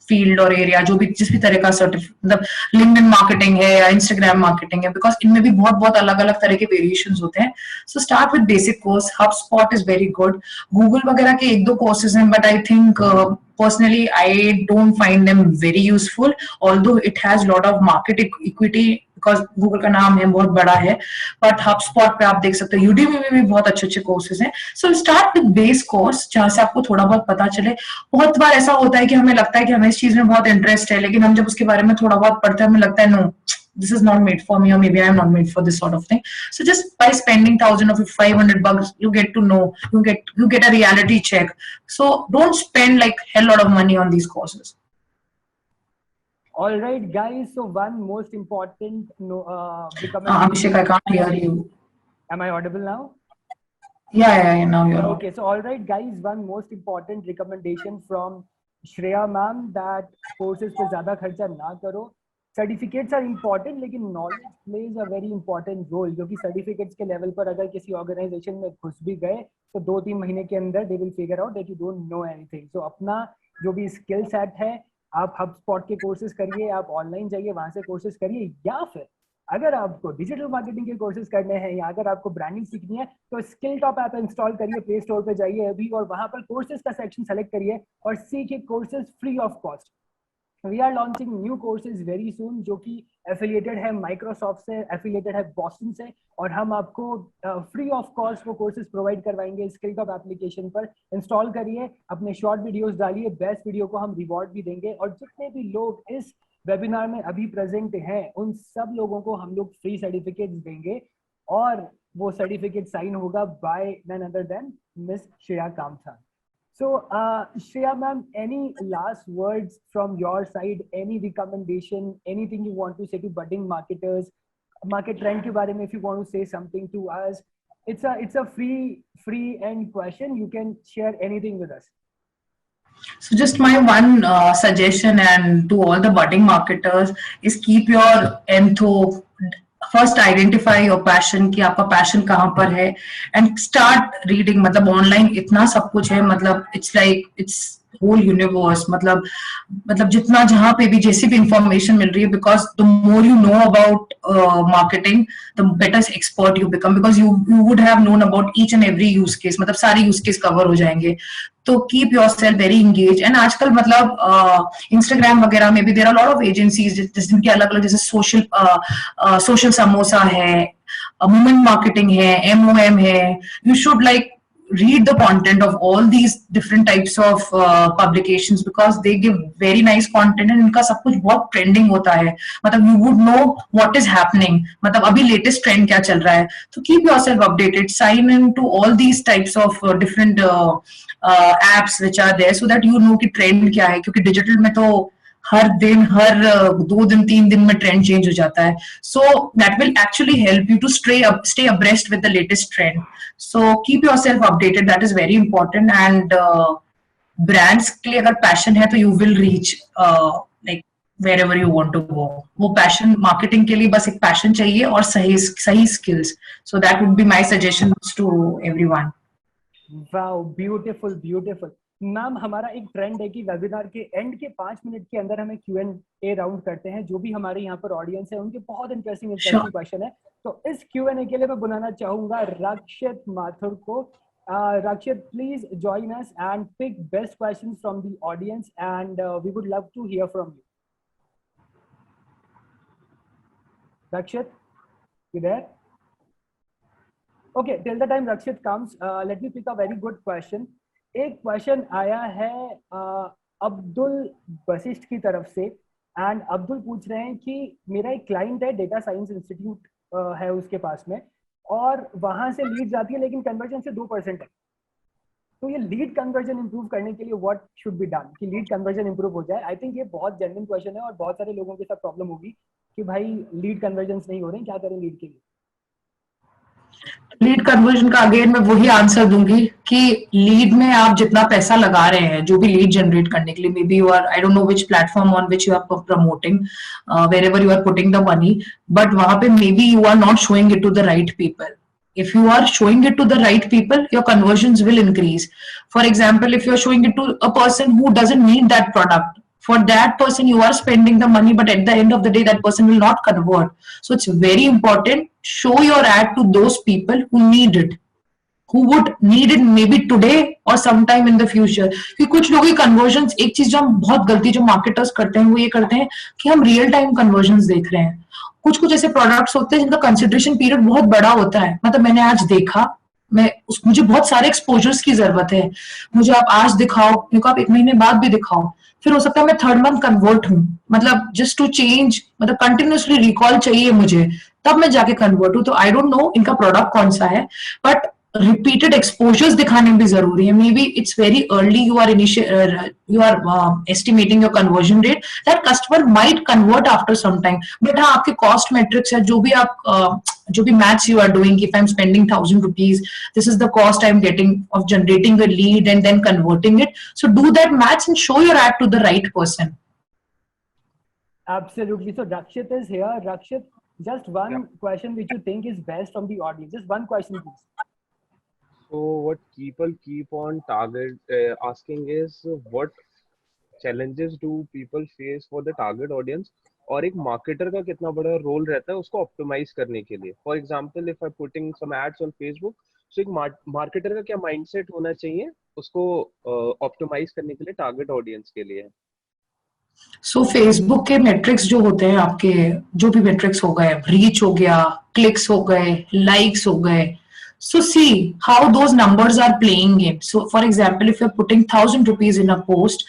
field और एरिया, जो भी जिस भी तरह का मतलब लिंक्डइन मार्केटिंग है या इंस्टाग्राम मार्केटिंग है, बिकॉज इनमें भी बहुत बहुत अलग अलग तरह के वेरिएशंस होते हैं. So start with basic course. HubSpot is very good. Google वगैरह के 1-2 कोर्सेज हैं, but I think personally I don't find them very useful, although it has lot of market equity because Google का नाम है, बहुत बड़ा है. But HubSpot पे आप देख सकते हो, Udemy में भी बहुत अच्छे अच्छे कोर्सेज हैं. So start with base course जहाँ से आपको थोड़ा बहुत पता चले. बहुत बार ऐसा होता है कि हमें लगता है कि हमें इस चीज में बहुत इंटरेस्ट है, लेकिन हम जब उसके बारे में थोड़ा बहुत पढ़ते हैं हमें लगता है no, this is not made for me, or maybe I am not made for this sort of thing. So just by spending $1,000 or $500, you get to know, you get a reality check. So don't spend like hell lot of money on these courses. All right, guys. So one most important Abhishek, I can't hear you. Am I audible now? Yeah, now you're okay. So all right, guys, one most important recommendation from Shreya ma'am, that courses पे ज्यादा खर्चा ना करो. Certificates are important, लेकिन knowledge plays a very important role, जो कि certificates के level पर अगर किसी ऑर्गेनाइजेशन में घुस भी गए तो 2-3 महीने के अंदर they will figure out that you don't know anything. So अपना जो भी स्किल सेट है, आप HubSpot के कोर्सेज करिए, आप ऑनलाइन जाइए वहां से कोर्सेज करिए, या फिर अगर आपको डिजिटल मार्केटिंग के कोर्सेज करने हैं या अगर आपको ब्रांडिंग सीखनी है तो स्किल टॉप ऐप इंस्टॉल करिए, प्ले स्टोर पे जाइए अभी और वहां पर कोर्सेज का सेक्शन सेलेक्ट करिए और सीखिए courses free of cost. We are launching new courses very soon, जो कि एफिलिएटेड है माइक्रोसॉफ्ट से, एफिलिएटेड है बॉस्टन से, और हम आपको फ्री ऑफ कॉस्ट वो कोर्सेज प्रोवाइड करवाएंगे. स्किल टॉप एप्लीकेशन पर इंस्टॉल करिए, अपने शॉर्ट वीडियोस डालिए, बेस्ट वीडियो को हम रिवॉर्ड भी देंगे, और जितने भी लोग इस वेबिनार में अभी प्रेजेंट हैं उन सब लोगों को हम लोग फ्री सर्टिफिकेट्स देंगे, और वो सर्टिफिकेट साइन होगा by none other than miss Shreya Kamthan. So, Shreya ma'am, any last words from your side? Any recommendation? Anything you want to say to budding marketers? Market trend के बारे में, if you want to say something to us, it's a free end question. You can share anything with us. So just my one suggestion and to all the budding marketers is keep your entho. First identify your passion कि आपका passion कहाँ पर है and start reading. मतलब online इतना सब कुछ है, मतलब it's like it's whole universe. मतलब जितना जहाँ पे भी जैसी भी information मिल रही है, because the more you know about marketing, the better expert you become, because you would have known about each and every use case. मतलब सारे use case cover हो जाएंगे. तो keep yourself very engage. And आजकल मतलब Instagram वगैरह में भी there are lot of agencies जिनके अलग अलग, जैसे सोशल समोसा है, मूवमेंट मार्केटिंग है, MOM है. You should like read the content of all these different types of publications, because they give very nice content and इनका सब कुछ बहुत trending होता है. मतलब you would know what is happening, मतलब अभी latest trend क्या चल रहा है. तो keep yourself updated, sign in to all these types of different apps which are there, so that you know कि trend क्या है, क्योंकि digital में तो हर दिन हर 2 दिन 3 दिन में ट्रेंड चेंज हो जाता है. So that will actually help you to stay abreast with the latest trend. So keep yourself updated, that is very important. And brands के लिए अगर पैशन है तो you will reach like wherever you want to go. वो passion, marketing के लिए बस एक पैशन चाहिए और सही skills. So that would be my suggestions to everyone. Wow, beautiful beautiful. Ma'am, हमारा एक ट्रेंड है कि वेबिनार के एंड के 5 मिनट के अंदर हमें Q&A राउंड करते हैं. जो भी हमारे यहाँ पर ऑडियंस है उनके बहुत इंटरेस्टिंग क्वेश्चन है. तो इस Q&A के लिए मैं बुलाना चाहूंगा रक्षित माथुर को. Rakshit, please join us and pick best questions from the audience, and we would love to hear from you. Rakshit, you there? Okay, till the time Rakshit comes, let me pick a very good question. एक question आया है अब्दुल वशिष्ठ की तरफ से, and Abdul पूछ रहे हैं कि मेरा एक क्लाइंट है, डेटा साइंस इंस्टीट्यूट है उसके पास में, और वहां से लीड जाती है लेकिन कन्वर्जन से 2% है. तो ये लीड कन्वर्जन इंप्रूव करने के लिए व्हाट शुड बी डन कि लीड कन्वर्जन इंप्रूव हो जाए? आई थिंक ये बहुत जेन्युइन क्वेश्चन है और बहुत सारे लोगों के साथ प्रॉब्लम होगी कि भाई लीड कन्वर्जन नहीं हो रहे हैं, क्या करें लीड के लिए? लीड कन्वर्जन का अगेन मैं वही आंसर दूंगी कि लीड में आप जितना पैसा लगा रहे हैं जो भी लीड जनरेट करने के लिए, maybe you are, I don't know which platform on which you are promoting, wherever you are putting the money, but वहां पे maybe you are not showing it to the right people. If you are showing it to the right people, your conversions will increase. For example, if you are showing it to a person who doesn't need that product, for that person you are spending the money, but at the end of the day that person will not convert. So it's very important, show your ad to those people who need it, who would need it maybe today or sometime in the future. क्योंकि कुछ लोगों की conversions, एक चीज जो हम बहुत गलती जो marketers करते हैं वो ये करते हैं कि हम real time conversions देख रहे हैं. कुछ ऐसे प्रोडक्ट्स होते हैं जिनका कंसिडरेशन पीरियड बहुत बड़ा होता है. मतलब मैंने आज देखा, मुझे बहुत सारे एक्सपोजर्स की जरूरत है, मुझे आप आज दिखाओ, मेरे को आप 1 महीने बाद भी दिखाओ, फिर हो सकता है मैं 3rd मंथ कन्वर्ट हूँ. मतलब जस्ट टू चेंज, मतलब कंटिन्यूसली रिकॉल चाहिए मुझे, तब मैं जाके कन्वर्ट हूँ. तो आई डोंट नो इनका प्रोडक्ट कौन सा है, बट repeated exposures दिखाने भी जरूरी है. Maybe it's very early, you are estimating your conversion rate, that customer might convert after some time. But हाँ, आपके cost metrics है, जो भी maths you are doing, if I'm spending 1,000 rupees, this is the cost I'm getting of generating a lead and then converting it. So do that maths and show your ad to the right person. Absolutely. So Rakshit is here. Rakshit, just one question which you think is best from the audience. Just one question, please. So what people keep on asking is, what challenges do people face for the target audience, और एक marketer का कितना बड़ा role रहता है उसको optimize करने के लिए. For example, if I'm putting some ads on Facebook, so एक marketer का क्या mindset होना चाहिए उसको optimize करने के लिए target audience के लिए? So Facebook के metrics जो होते हैं, आपके जो भी metrics हो गए, reach हो गया, clicks हो गए, likes हो गए. So see how those numbers are playing in. So for example, if you're putting 1,000 rupees in a post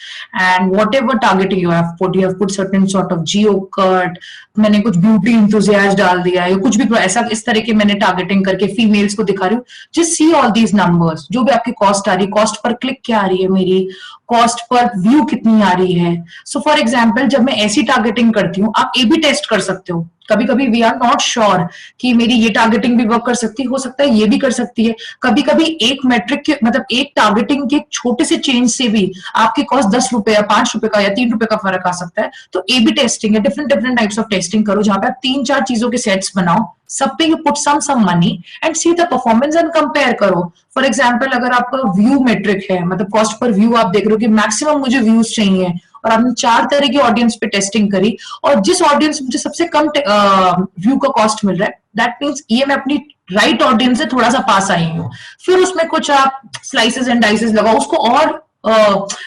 and whatever targeting you have put certain sort of geo cut, मैंने कुछ beauty enthusiast डाल दिया है, कुछ भी ऐसा इस तरह के मैंने targeting करके females को दिखा रही हूँ. Just see all these numbers. जो भी आपकी cost आ रही है, cost per click क्या आ रही है मेरी, cost per view कितनी आ रही है. So for example, जब मैं ऐसी targeting करती हूँ, आप A/B test कर सकते हो. कभी कभी वी आर नॉट श्योर कि मेरी ये टारगेटिंग भी वर्क कर सकती है, हो सकता है ये भी कर सकती है। कभी कभी एक मेट्रिक के मतलब एक टारगेटिंग के छोटे से चेंज से भी आपकी कॉस्ट 10 रुपए या 5 रुपए का या 3 रुपए का फर्क आ सकता है। तो ए बी टेस्टिंग है, different different types of testing करो जहां पे आप 3-4 चीजों के सेट्स बनाओ, सब पे you put some money and see the performance and compare करो। फॉर एग्जाम्पल अगर आपका व्यू मेट्रिक है, मतलब कॉस्ट पर व्यू आप देख रहे हो कि मैक्सिमम मुझे व्यूज चाहिए, और आपने 4 तरह की ऑडियंस पे टेस्टिंग करी और जिस ऑडियंस मुझे सबसे कम व्यू का कॉस्ट मिल रहा है, दैट मीन्स ये मैं अपनी राइट ऑडियंस से थोड़ा सा पास आई हूँ। फिर उसमें कुछ आप स्लाइसेस एंड डाइसेस लगाओ, उसको और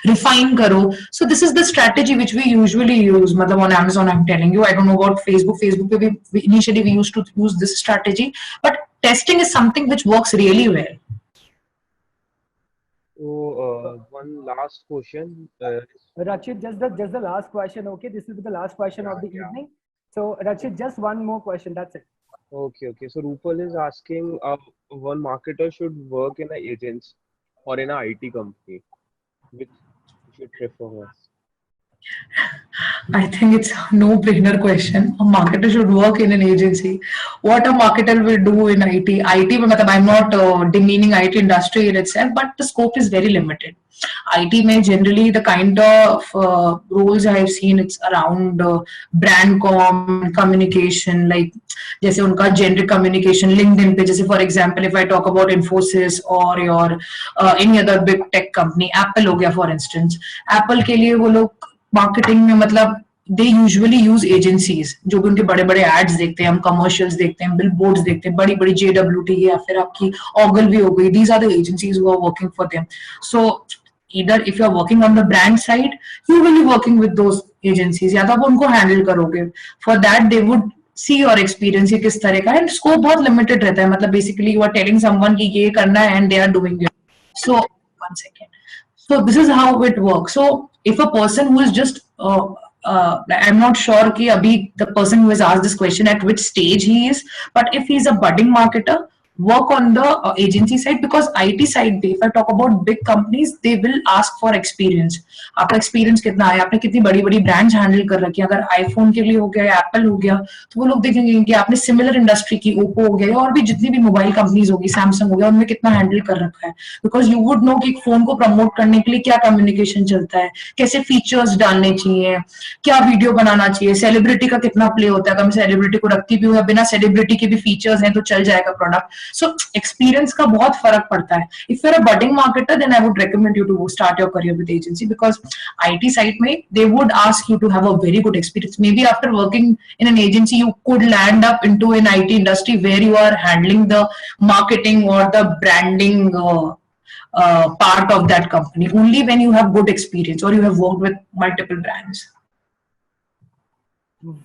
रिफाइन करो। So this is the strategy which we usually use, मतलब on Amazon I'm telling you, I don't know about Facebook पे भी initially we used to use this strategy, but testing is something which works really well. So one last question. Rakshit, just the last question. Okay, this will be the last question of the evening. So Rakshit, just one more question. That's it. Okay. So Rupal is asking, one marketer should work in an agency or in an IT company. Which you should prefer? I think it's a no-brainer question. A marketer should work in an agency. What a marketer will do in IT? IT, मतलब I'm not demeaning IT industry in itself, but the scope is very limited. IT में generally the kind of roles I have seen, it's around brand com, communication, like जैसे उनका generic communication LinkedIn पे, जैसे for example if I talk about Infosys or your any other big tech company, Apple हो गया for instance, Apple के लिए वो लोग मार्केटिंग में मतलब दे यूजुअली यूज एजेंसीज, जो भी उनके बड़े बड़े एड्स देखते हैं, हम कमर्शियल्स देखते हैं, बिल बोर्ड्स देखते हैं, बड़ी बड़ी JWT या फिर आपकी ऑगल भी हो गई, these are the agencies who are working for them. So either if you are working on the brand side, you will be working with those agencies, या तो आप उनको हैंडल करोगे। for that they would see your experience ये किस तरह का है, एंड स्कोप बहुत लिमिटेड रहता है, मतलब basically you are telling someone कि ये करना है and they are doing it. So one second, so this is how it works. So if a person who is just I'm not sure ki abhi the person who has asked this question at which stage he is, but if he is a budding marketer, work on the agency side, because IT side if I talk about big companies, they will ask for experience. आपका experience कितना है, आपने कितनी बड़ी बड़ी brands handle कर रखी है, अगर आईफोन के लिए हो गया या एप्पल हो गया तो वो लोग देखेंगे कि आपने सिमिलर इंडस्ट्री की, ओप्पो हो गया और भी जितनी भी मोबाइल कंपनीज होगी, सैमसंग हो गया, उनमें कितना हैंडल कर रखा है। बिकॉज यू वुड नो कि फोन को प्रमोट करने के लिए क्या कम्युनिकेशन चलता है, कैसे फीचर्स डालने चाहिए, क्या वीडियो बनाना चाहिए, सेलिब्रिटी का कितना प्ले होता है, अगर मैं सेलिब्रिटी को रखती भी हूँ या बिना सेलिब्रिटी के भी फीचर्स हैं तो चल जाएगा प्रोडक्ट। सो एक्सपीरियंस का बहुत फर्क पड़ता है। If you are a budding marketer then I would recommend you to start your career with agency, because IT side में they would ask you to have a very good experience. Maybe after working in an agency you could land up into an IT industry where you are handling the marketing or the branding part of that company, only when you have good experience or you have worked with multiple brands.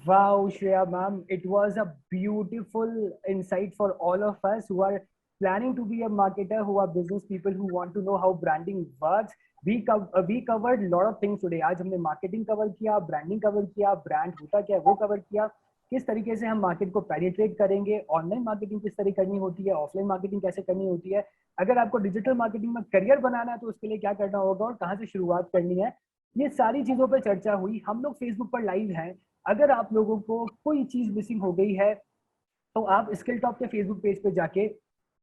Wow, Shreya ma'am, it was a beautiful insight for all of us who are planning to be a marketer, who are business people who want to know how branding works. We covered a lot of things today. आज हमने marketing cover किया, branding cover किया, brand होता क्या है वो cover किया, किस तरीके से हम मार्केट को पेनिट्रेट करेंगे, ऑनलाइन मार्केटिंग किस तरह करनी होती है, ऑफलाइन मार्केटिंग कैसे करनी होती है, अगर आपको डिजिटल मार्केटिंग में करियर बनाना है तो उसके लिए क्या करना होगा और कहाँ से शुरुआत करनी है, ये सारी चीज़ों पर चर्चा हुई। हम लोग फेसबुक पर लाइव हैं, अगर आप लोगों को कोई चीज़ मिसिंग हो गई है तो आप स्किल टॉप के फेसबुक पेज पे जाके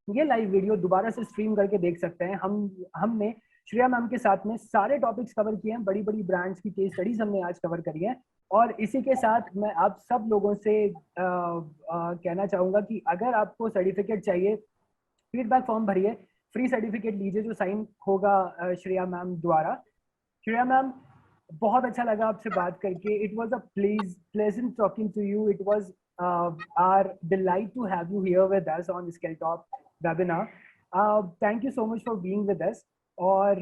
ये लाइव वीडियो दोबारा से स्ट्रीम करके देख सकते हैं। हमने श्रेया मैम के साथ में सारे टॉपिक्स कवर किए हैं, बड़ी बड़ी ब्रांड्स की केस स्टडीज हमने आज कवर करी है। और इसी के साथ मैं आप सब लोगों से कहना चाहूँगा कि अगर आपको सर्टिफिकेट चाहिए, फीडबैक फॉर्म भरिए, फ्री सर्टिफिकेट लीजिए जो साइन होगा श्रेया मैम द्वारा। श्रेया मैम, बहुत अच्छा लगा आपसे बात करके। It was a pleasant talking to you. It was our delight to have you here with us on skill top webinar. Thank you so much for being with us. और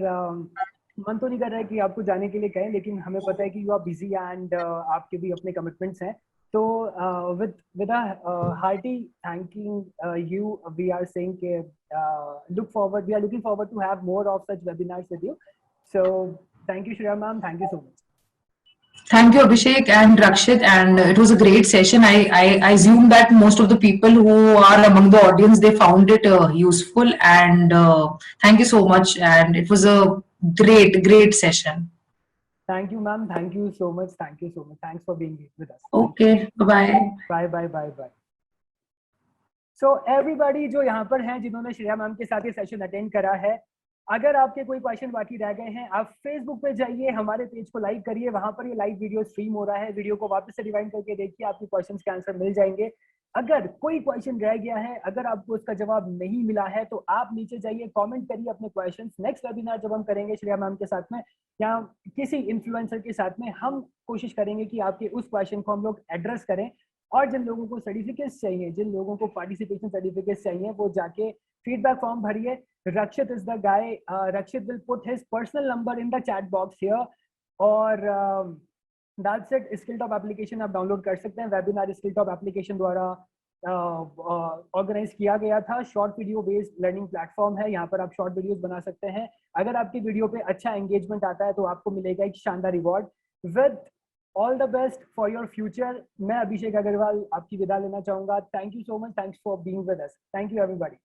मन तो नहीं कर रहा है कि आपको जाने के लिए कहें, लेकिन हमें पता है कि यू आर बिजी एंड आपके भी अपने कमिटमेंट्स हैं। तो with a hearty thanking you, we are saying we are looking forward to have more of such webinars with you. So thank you, Shreya ma'am. Thank you so much. Thank you, Abhishek and Rakshit, and it was a great session. I assume that most of the people who are among the audience, they found it useful, and thank you so much. And it was a great session. Thank you, ma'am. Thank you so much. Thank you so much. Thanks for being with us. Okay, bye. Bye, bye, bye, bye. So everybody जो यहाँ पर हैं जिन्होंने Shreya ma'am के साथ ये session attend करा है, अगर आपके कोई क्वेश्चन बाकी रह गए हैं, आप फेसबुक पे जाइए, हमारे पेज को लाइक करिए, वहां पर ये लाइव वीडियो स्ट्रीम हो रहा है, वीडियो को वापस से रिवाइंड करके देखिए, आपके क्वेश्चंस के आंसर मिल जाएंगे। अगर कोई क्वेश्चन रह गया है, अगर आपको उसका जवाब नहीं मिला है, तो आप नीचे जाइए, कमेंट करिए अपने क्वेश्चंस। नेक्स्ट वेबिनार जब हम करेंगे श्रेया मैम के साथ में या किसी इन्फ्लुएंसर के साथ में, हम कोशिश करेंगे कि आपके उस क्वेश्चन को हम लोग एड्रेस करें, और जिन लोगों को सर्टिफिकेट्स चाहिए, जिन लोगों को पार्टिसिपेशन सर्टिफिकेट्स चाहिए, वो जाके फीडबैक फॉर्म भरिए। Rakshit is the guy. Rakshit will put his personal number in the chat box here. और that's it. Skilltop application आप डाउनलोड कर सकते हैं। वेबिनार Skilltop application द्वारा ऑर्गेनाइज किया गया था। Short video based learning platform है, यहाँ पर आप शॉर्ट वीडियोस बना सकते हैं। अगर आपकी वीडियो पे अच्छा एंगेजमेंट आता है तो आपको मिलेगा एक शानदार reward. With all the best for your future. मैं अभिषेक अग्रवाल आपकी विदा लेना चाहूंगा। Thank you so much. Thanks for being with us. Thank you everybody.